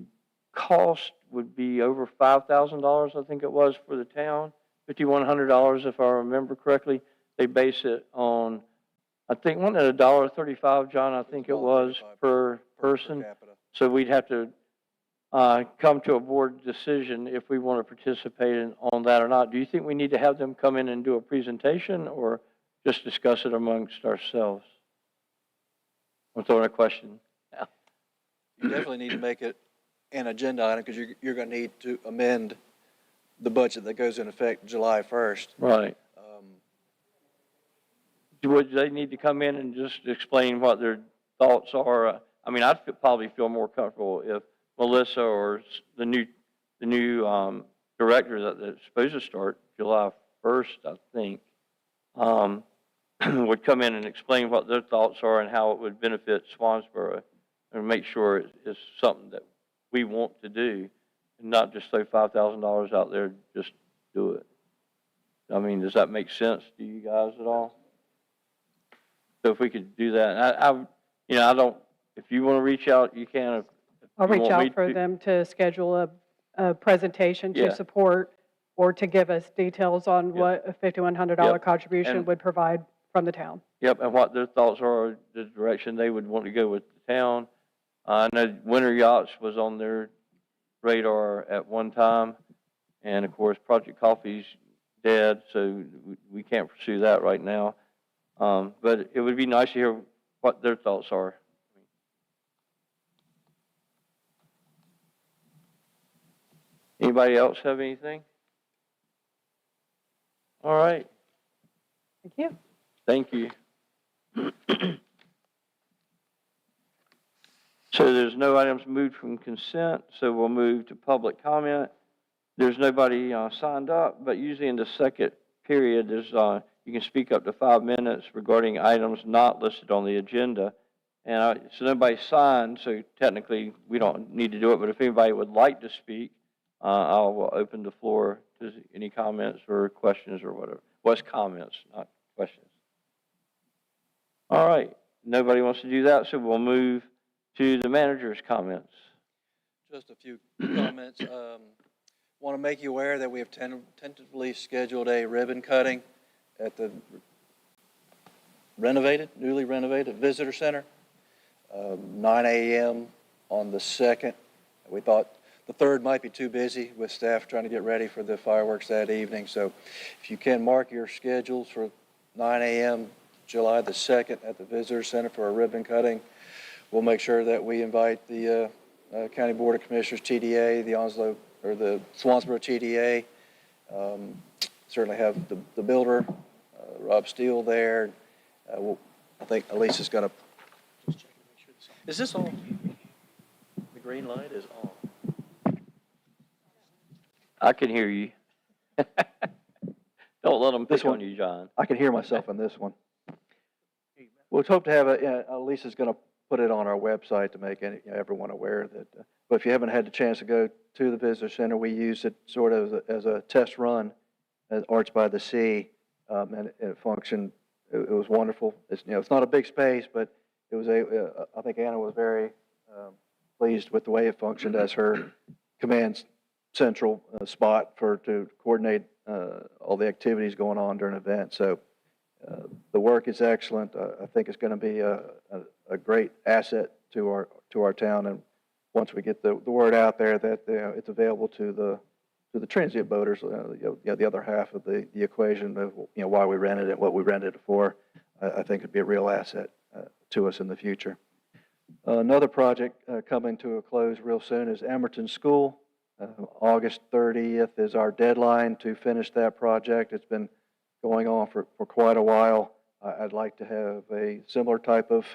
cost would be over $5,000, I think it was, for the town, $5,100 if I remember correctly. They base it on, I think, wasn't it $1.35, John? I think it was per person. capita. So we'd have to come to a board decision if we want to participate on that or not. Do you think we need to have them come in and do a presentation or just discuss it amongst ourselves? I'm throwing a question. You definitely need to make it an agenda item because you're going to need to amend the budget that goes in effect July 1st. Right. Would they need to come in and just explain what their thoughts are? I mean, I'd probably feel more comfortable if Melissa or the new director that's supposed to start July 1st, I think, would come in and explain what their thoughts are and how it would benefit Swansboro and make sure it's something that we want to do and not just throw $5,000 out there, just do it. I mean, does that make sense to you guys at all? So if we could do that, I don't, if you want to reach out, you can. I'll reach out for them to schedule a presentation to Yeah. support or to give us details on what a $5,100 Yep. contribution And- would provide from the town. Yep, and what their thoughts are, the direction they would want to go with the town. I know winter yachts was on their radar at one time, and of course, Project Coffee's dead, so we can't pursue that right now. But it would be nice to hear what their thoughts are. Anybody else have anything? All right, Thank you. thank you. So there's no items moved from consent, so we'll move to public comment. There's nobody signed up, but usually in the second period, you can speak up to 5 minutes regarding items not listed on the agenda. And so nobody signed, so technically we don't need to do it, but if anybody would like to speak, I will open the floor to any comments or questions or whatever. What's comments, not questions? All right, nobody wants to do that, so we'll move to the manager's comments. Just a few comments. Want to make you aware that we have tentatively scheduled a ribbon cutting at the newly renovated visitor center, 9 a.m. on the 2nd. We thought the 3rd might be too busy with staff trying to get ready for the fireworks that evening. So if you can mark your schedules for 9 a.m. July the 2nd at the visitor center for a ribbon cutting, we'll make sure that we invite the County Board of Commissioners, TDA, the Swansboro TDA. Certainly have the builder, Rob Steele, there. I think Elisa's going to just check and make sure this on. Is this on? The green light is on. I can hear you. Don't let them This pick on one- you, John. I can hear myself in this one. We'll hope to have Lisa's going to put it on our website to make everyone aware that, but if you haven't had the chance to go to the visitor center, we use it sort of as a test run at Arts by the Sea, and it functioned, it was wonderful. It's not a big space, but it was I think Anna was very pleased with the way it functioned as her command central spot to coordinate all the activities going on during an event. So the work is excellent. I think it's going to be a great asset to our town. And once we get the word out there that it's available to the transient boaters, the other half of the equation of why we rented it, what we rented it for, I think it'd be a real asset to us in the future. Another project coming to a close real soon is Emerton School. August 30th is our deadline to finish that project. It's been going on for quite a while. I'd like to have a similar type of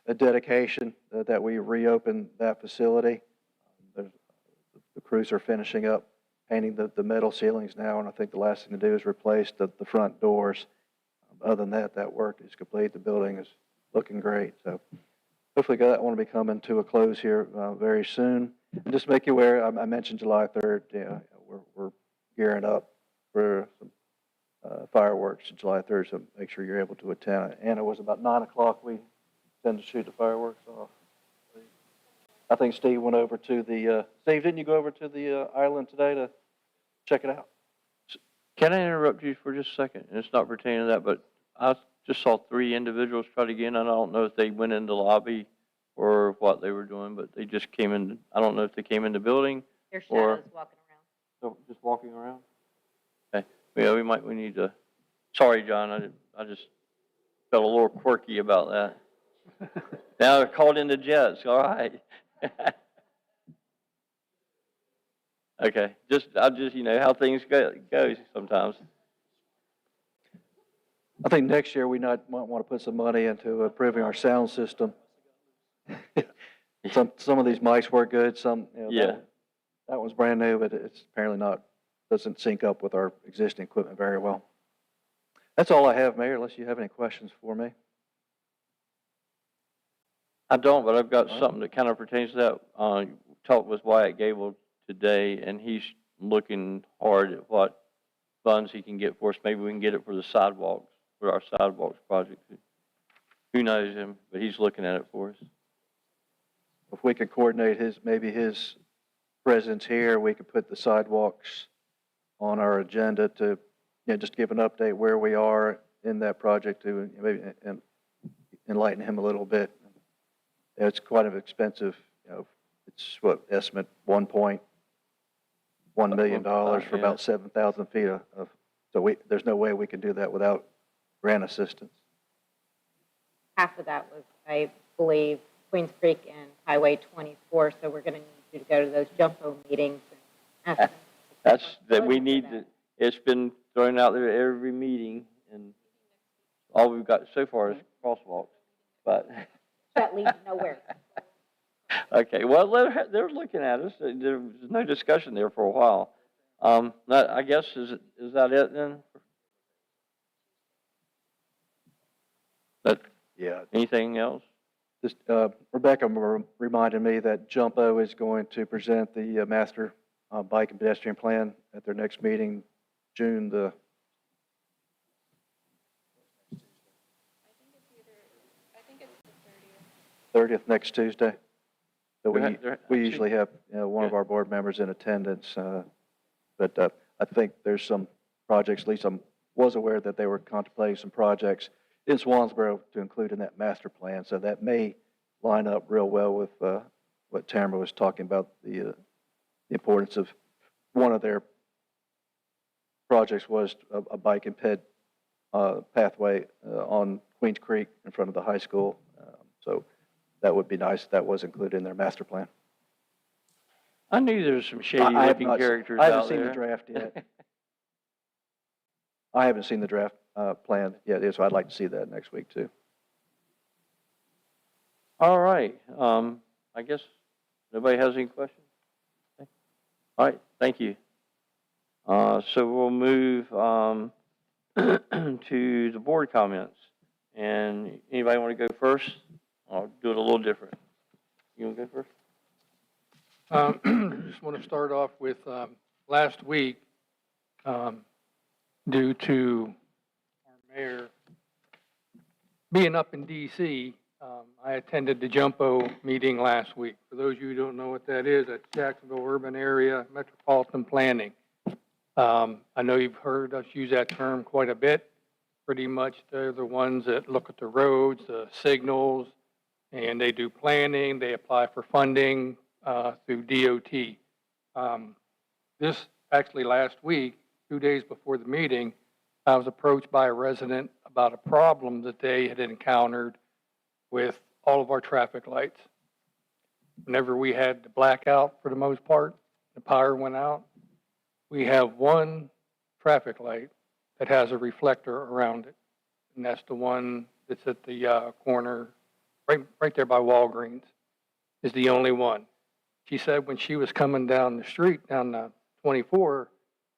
a dedication that we reopen that facility. The crews are finishing up painting the metal ceilings now, and I think the last thing to do is replace the front doors. Other than that, that work is complete. The building is looking great. So hopefully that one will be coming to a close here very soon. And just make you aware, I mentioned July 3rd. We're gearing up for some fireworks July 3rd, so make sure you're able to attend. And it was about 9 o'clock we tend to shoot the fireworks off. I think Steve went over to Steve, didn't you go over to the island today to check it out? Can I interrupt you for just a second? And it's not pertaining to that, but I just saw 3 individuals try to get in. I don't know if they went in the lobby or what they were doing, but they just came in. I don't know if they came in the building. Their Or- shadows walking around. So just walking around? Okay. Yeah, we need to, sorry, John, I just felt a little quirky about that. Now they're called in the jets, all right. Okay, I just, how things go sometimes. I think next year we might want to put some money into improving our sound system. Some of these mics work good, some, Yeah. that one's brand new, but it's apparently doesn't sync up with our existing equipment very well. That's all I have, Mayor, unless you have any questions for me. I don't, but I've got All right. something that kind of pertains to that. Talked with Wyatt Gable today, and he's looking hard at what funds he can get for us. Maybe we can get it for the sidewalks, for our sidewalks project. Who knows him, but he's looking at it for us. If we could coordinate maybe his presence here, we could put the sidewalks on our agenda to, just give an update where we are in that project to maybe enlighten him a little bit. It's quite an expensive, it's estimate $1.1 million for about 7,000 feet so there's no way we can do that without grant assistance. Half of that was, I believe, Queens Creek and Highway 24, so we're going to need you to go to those Jumpo meetings and ask them. That's, that we need to, it's been thrown out there at every meeting, and all we've got so far is crosswalks, but. That leads nowhere. Okay, well, they're looking at us. There was no discussion there for a while. I guess, is that it then? Yeah. Anything else? Just, Rebecca reminded me that Jumpo is going to present the master bike and pedestrian plan at their next meeting, June the 30th, next Tuesday. So we usually have one of our board members in attendance, but I think there's some projects, at least I was aware that they were contemplating some projects in Swansboro to include in that master plan. So that may line up real well with what Tamara was talking about, the importance of one of their projects was a bike and ped pathway on Queens Creek in front of the high school. So that would be nice if that was included in their master plan. I knew there was some shady looking characters I haven't out seen the there. draft yet. I haven't seen the draft plan yet, so I'd like to see that next week too. All right, I guess nobody has any questions? Okay. All right, thank you. So we'll move to the board comments. And anybody want to go first? I'll do it a little different. You want to go first? Just want to start off with last week, due to our mayor being up in D.C., I attended the Jumbo meeting last week. For those of you who don't know what that is, that's Jacksonville Urban Area Metropolitan Planning. I know you've heard us use that term quite a bit. Pretty much they're the ones that look at the roads, the signals, and they do planning. They apply for funding through DOT. This actually last week, 2 days before the meeting, I was approached by a resident about a problem that they had encountered with all of our traffic lights. Whenever we had the blackout, for the most part, the power went out, we have one traffic light that has a reflector around it. And that's the one that's at the corner, right there by Walgreens, is the only one. She said when she was coming down the street, down the 24,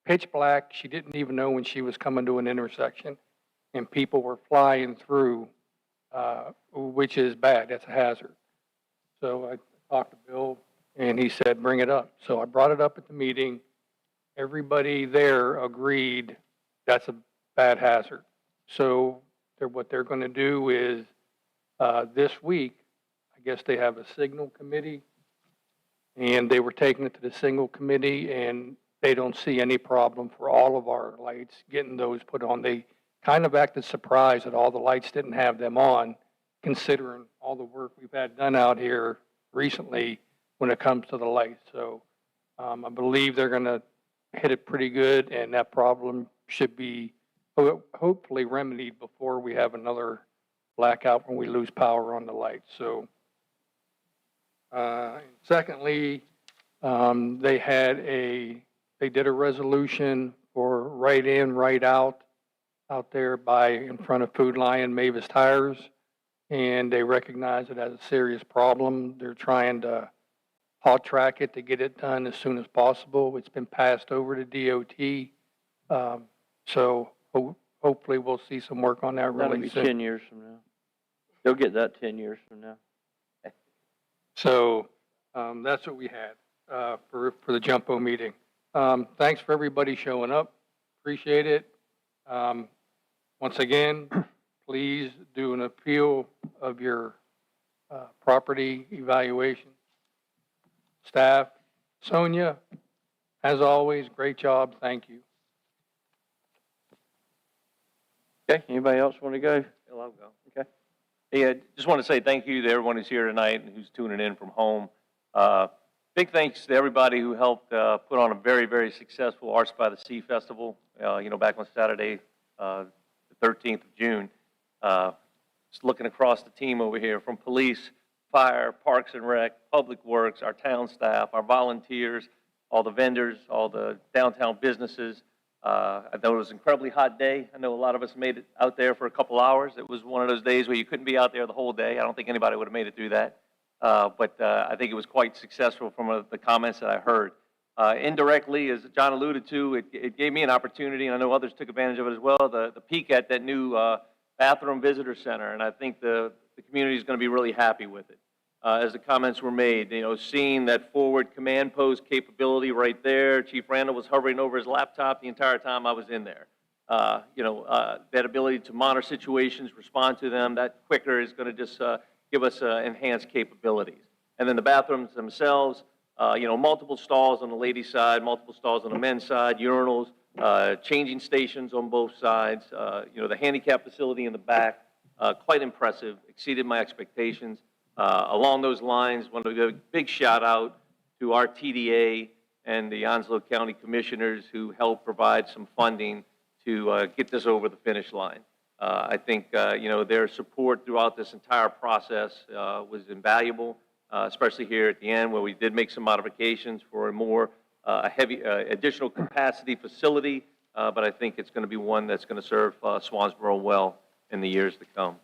pitch black, she didn't even know when she was coming to an intersection, and people were flying through, which is bad. That's a hazard. So I talked to Bill, and he said, bring it up. So I brought it up at the meeting. Everybody there agreed that's a bad hazard. So what they're going to do is this week, I guess they have a signal committee, and they were taking it to the signal committee, and they don't see any problem for all of our lights getting those put on. They kind of acted surprised that all the lights didn't have them on, considering all the work we've had done out here recently when it comes to the lights. So I believe they're going to hit it pretty good, and that problem should be hopefully remedied before we have another blackout when we lose power on the lights. So secondly, they did a resolution for right in, right out there in front of Food Lion, Mavis Tires, and they recognize it as a serious problem. They're trying to hot track it to get it done as soon as possible. It's been passed over to DOT, so hopefully we'll see some work on that That'll really be soon. 10 years from now. They'll get that 10 years from now. So that's what we had for the Jumbo meeting. Thanks for everybody showing up. Appreciate it. Once again, please do an appeal of your property evaluation. Staff, Sonia, as always, great job. Thank you. Okay, anybody else want to go? I'll go. Okay. Yeah, just want to say thank you to everyone who's here tonight and who's tuning in from home. Big thanks to everybody who helped put on a very, very successful Arts by the Sea Festival, back on Saturday, the 13th of June. Just looking across the team over here, from police, fire, parks and rec, public works, our town staff, our volunteers, all the vendors, all the downtown businesses. I know it was an incredibly hot day. I know a lot of us made it out there for a couple hours. It was one of those days where you couldn't be out there the whole day. I don't think anybody would have made it through that. But I think it was quite successful from the comments that I heard. Indirectly, as John alluded to, it gave me an opportunity, and I know others took advantage of it as well, the peek at that new bathroom visitor center, and I think the community is going to be really happy with it. As the comments were made, seeing that forward command post capability right there, Chief Randall was hovering over his laptop the entire time I was in there. That ability to monitor situations, respond to them, that quicker is going to just give us enhanced capabilities. And then the bathrooms themselves, multiple stalls on the ladies' side, multiple stalls on the men's side, urinals, changing stations on both sides, the handicap facility in the back, quite impressive, exceeded my expectations. Along those lines, want to give a big shout out to our TDA and the Onslow County Commissioners who helped provide some funding to get this over the finish line. I think, their support throughout this entire process was invaluable, especially here at the end where we did make some modifications for a more heavy additional capacity facility, but I think it's going to be one that's going to serve Swansboro well in the years to come.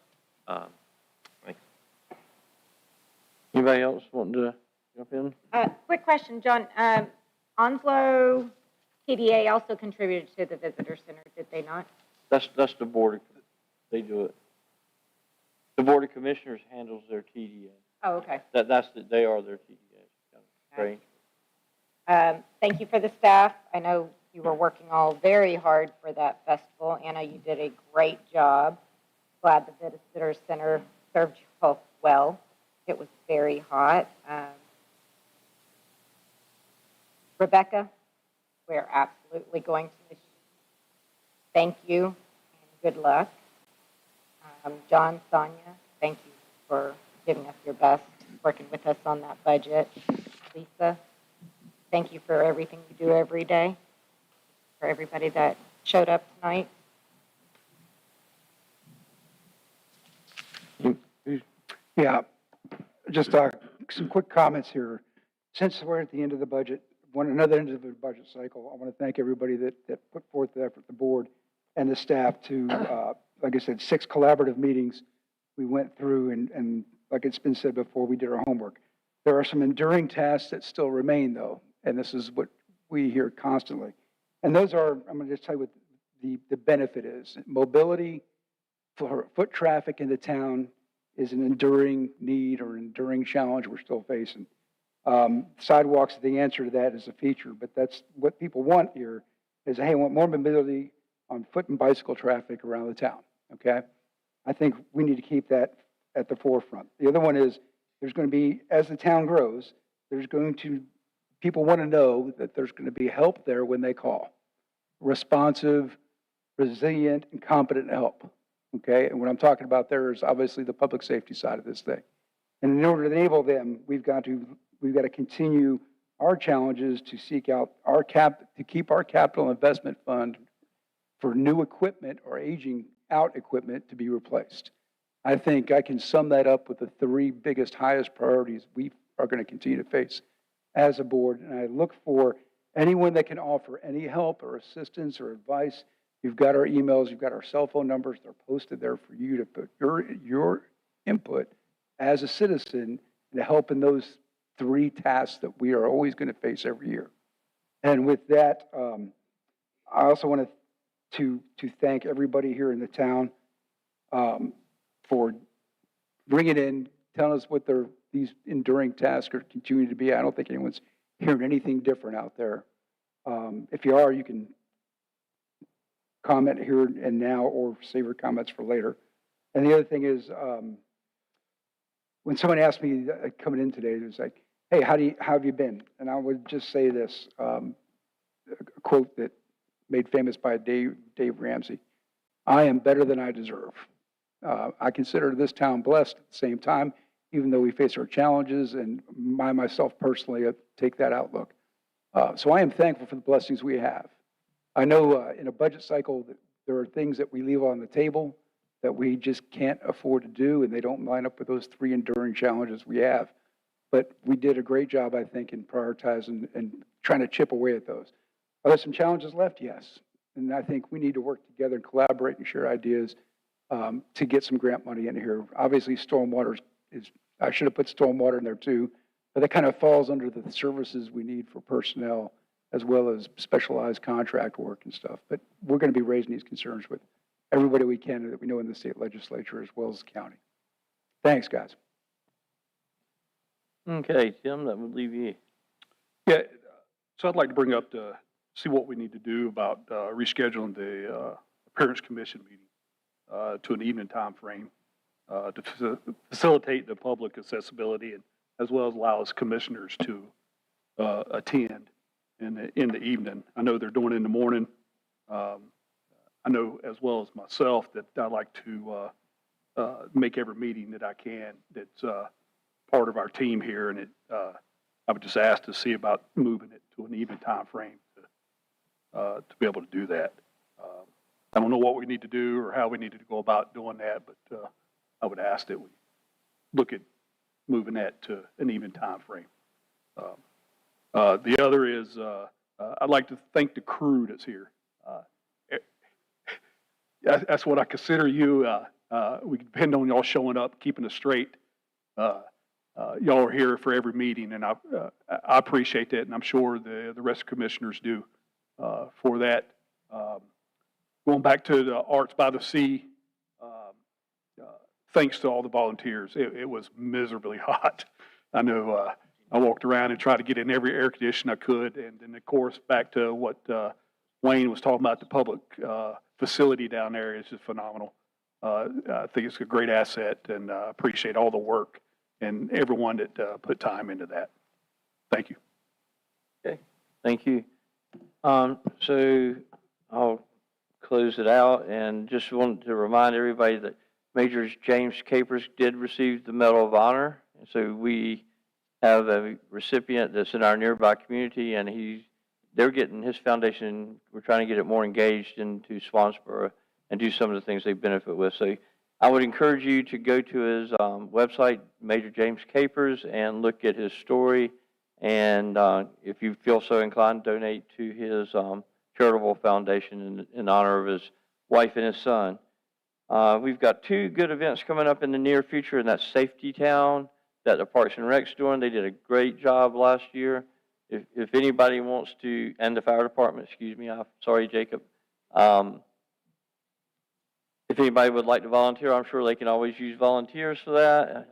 Anybody else want to jump in? Quick question, John. Onslow TDA also contributed to the visitor center, did they not? That's the board, they do it. The Board of Commissioners handles their TDA. Oh, okay. They are their TDA. Great. Thank you for the staff. I know you were working all very hard for that festival. Anna, you did a great job. Glad the visitor center served you both well. It was very hot. Rebecca, we're absolutely going to miss you. Thank you and good luck. John, Sonia, thank you for giving us your best, working with us on that budget. Lisa, thank you for everything you do every day, for everybody that showed up tonight. Yeah, just some quick comments here. Since we're at the end of the budget, another end of the budget cycle, I want to thank everybody that put forth the effort, the board and the staff to, like I said, 6 collaborative meetings we went through, and like it's been said before, we did our homework. There are some enduring tasks that still remain, though, and this is what we hear constantly. And those are, I'm going to just tell you what the benefit is. Mobility for foot traffic in the town is an enduring need or enduring challenge we're still facing. Sidewalks, the answer to that is a feature, but that's what people want here is, hey, I want more mobility on foot and bicycle traffic around the town, okay? I think we need to keep that at the forefront. The other one is there's going to be, as the town grows, people want to know that there's going to be help there when they call. Responsive, resilient, and competent help, okay? And what I'm talking about there is obviously the public safety side of this thing. And in order to enable them, we've got to continue our challenges to seek out to keep our capital investment fund for new equipment or aging out equipment to be replaced. I think I can sum that up with the 3 biggest, highest priorities we are going to continue to face as a board. And I look for anyone that can offer any help or assistance or advice. You've got our emails, you've got our cell phone numbers. They're posted there for you to put your input as a citizen to help in those 3 tasks that we are always going to face every year. And with that, I also want to thank everybody here in the town for bringing in, telling us what these enduring tasks are continuing to be. I don't think anyone's hearing anything different out there. If you are, you can comment here and now or save your comments for later. And the other thing is, when someone asked me coming in today, it was like, hey, how have you been? And I would just say this, a quote that made famous by Dave Ramsey: I am better than I deserve. I consider this town blessed at the same time, even though we face our challenges, and myself personally, I take that outlook. So I am thankful for the blessings we have. I know in a budget cycle that there are things that we leave on the table that we just can't afford to do, and they don't line up with those 3 enduring challenges we have. But we did a great job, I think, in prioritizing and trying to chip away at those. Are there some challenges left? Yes. And I think we need to work together and collaborate and share ideas to get some grant money in here. Obviously, stormwater I should have put stormwater in there too, but that kind of falls under the services we need for personnel as well as specialized contract work and stuff. But we're going to be raising these concerns with everybody we can that we know in the state legislature as well as the county. Thanks, guys. Okay, Tim, that would leave you. Yeah, so I'd like to bring up see what we need to do about rescheduling the Parents Commission meeting to an evening time frame to facilitate the public accessibility and as well as allow us commissioners to attend in the evening. I know they're doing it in the morning. I know as well as myself that I like to make every meeting that I can that's part of our team here, and I would just ask to see about moving it to an even time frame to be able to do that. I don't know what we need to do or how we need to go about doing that, but I would ask that we look at moving that to an even time frame. The other is I'd like to thank the crew that's here. That's what I consider you. We depend on y'all showing up, keeping us straight. Y'all are here for every meeting, and I appreciate that, and I'm sure the rest of the commissioners do for that. Going back to the Arts by the Sea, thanks to all the volunteers. It was miserably hot. I know I walked around and tried to get in every air condition I could. And then, of course, back to what Wayne was talking about, the public facility down there is just phenomenal. I think it's a great asset, and I appreciate all the work and everyone that put time into that. Thank you. Okay, thank you. So I'll close it out and just wanted to remind everybody that Major James Capers did receive the Medal of Honor. So we have a recipient that's in our nearby community, and they're getting his foundation. We're trying to get it more engaged into Swansboro and do some of the things they benefit with. So I would encourage you to go to his website, Major James Capers, and look at his story. And if you feel so inclined, donate to his charitable foundation in honor of his wife and his son. We've got two good events coming up in the near future, and that's Safety Town that the Parks and Rec's doing. They did a great job last year. If anybody wants to, and the fire department, excuse me, I'm sorry, Jacob. If anybody would like to volunteer, I'm sure they can always use volunteers for that.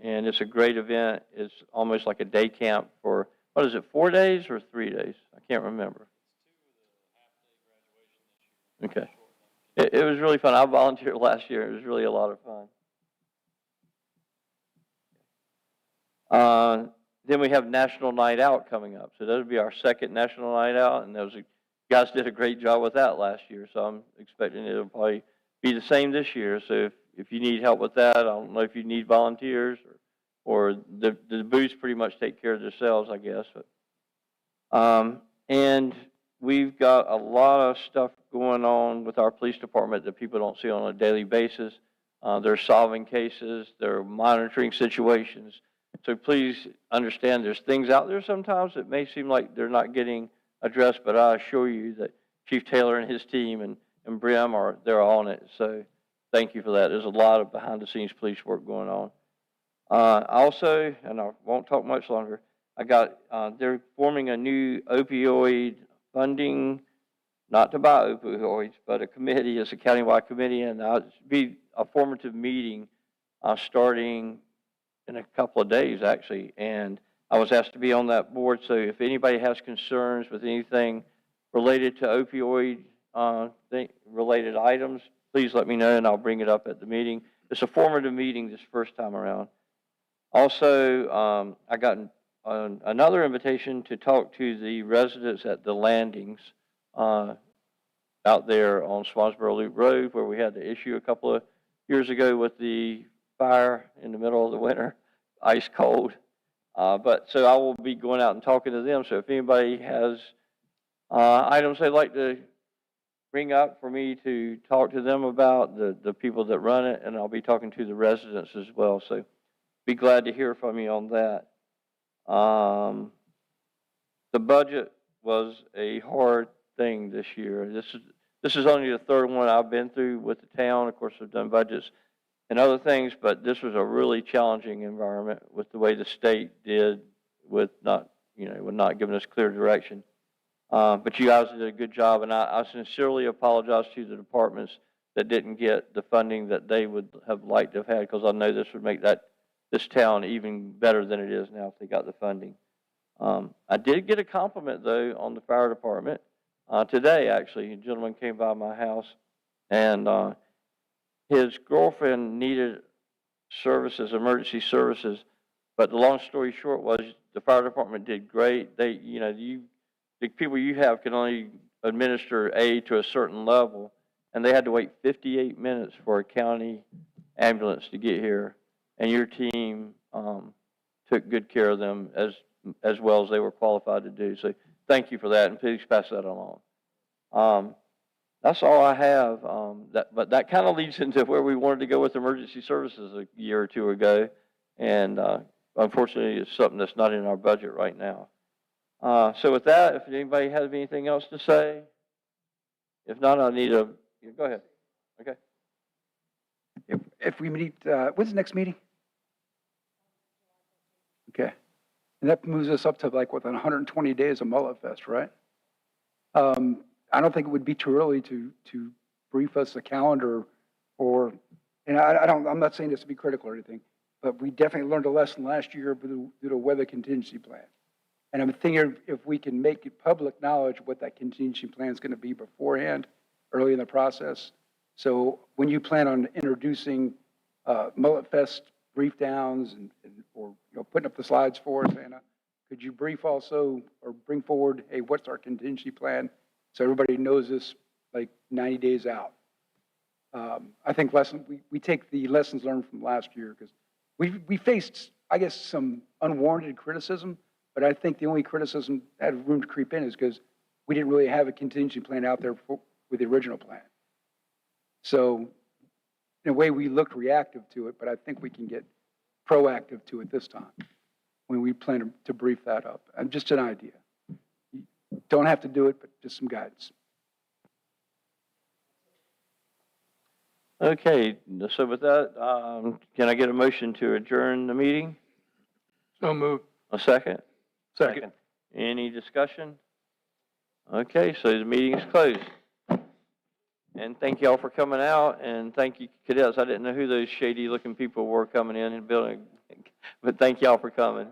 And it's a great event. It's almost like a day camp for, what is it, 4 days or 3 days? I can't remember. Okay. It was really fun. I volunteered last year. It was really a lot of fun. Then we have National Night Out coming up. So that'll be our second National Night Out. And guys did a great job with that last year. So I'm expecting it'll probably be the same this year. So if you need help with that, I don't know if you need volunteers or the booths pretty much take care of themselves, I guess. But, and we've got a lot of stuff going on with our police department that people don't see on a daily basis. They're solving cases, they're monitoring situations. So please understand there's things out there sometimes that may seem like they're not getting addressed, but I assure you that Chief Taylor and his team and Brim they're on it. So thank you for that. There's a lot of behind the scenes police work going on. Also, and I won't talk much longer, they're forming a new opioid funding, not to buy opioids, but a committee. It's a countywide committee, and it'll be a formative meeting starting in a couple of days, actually. And I was asked to be on that board, so if anybody has concerns with anything related to opioid related items, please let me know, and I'll bring it up at the meeting. It's a formative meeting this first time around. Also, I got another invitation to talk to the residents at the landings out there on Swansboro Loop Road, where we had the issue a couple of years ago with the fire in the middle of the winter, ice cold. So I will be going out and talking to them. So if anybody has items they'd like to bring up for me to talk to them about, the people that run it, and I'll be talking to the residents as well. So be glad to hear from you on that. The budget was a hard thing this year. This is only the third one I've been through with the town. Of course, I've done budgets and other things, but this was a really challenging environment with the way the state did with not giving us clear direction. But you guys did a good job, and I sincerely apologize to the departments that didn't get the funding that they would have liked to have had, because I know this would make this town even better than it is now if they got the funding. I did get a compliment, though, on the fire department today, actually. A gentleman came by my house, and his girlfriend needed emergency services, but the long story short was the fire department did great. The people you have can only administer aid to a certain level, and they had to wait 58 minutes for a county ambulance to get here, and your team took good care of them as well as they were qualified to do. So thank you for that, and please pass that along. That's all I have. But that kind of leads into where we wanted to go with emergency services a year or two ago, and unfortunately, it's something that's not in our budget right now. So with that, if anybody has anything else to say, if not, I need go ahead. Okay. If we meet, when's the next meeting? Okay. And that moves us up to like within 120 days of Mullet Fest, right? I don't think it would be too early to brief us a calendar or, and I'm not saying this to be critical or anything, but we definitely learned a lesson last year due to weather contingency plan. And I'm thinking if we can make it public knowledge what that contingency plan is going to be beforehand, early in the process. So when you plan on introducing Mullet Fest brief downs or putting up the slides for us, Anna, could you brief also or bring forward, hey, what's our contingency plan? So everybody knows this like 90 days out. I think we take the lessons learned from last year because we faced, I guess, some unwarranted criticism, but I think the only criticism that had room to creep in is because we didn't really have a contingency plan out there with the original plan. So in a way, we looked reactive to it, but I think we can get proactive to it this time when we plan to brief that up. And just an idea. You don't have to do it, but just some guidance. Okay, so with that, can I get a motion to adjourn the meeting? So moved. A second? Second. Any discussion? Okay, so the meeting is closed. And thank y'all for coming out, and thank you, cadets. I didn't know who those shady-looking people were coming in and building, but thank y'all for coming.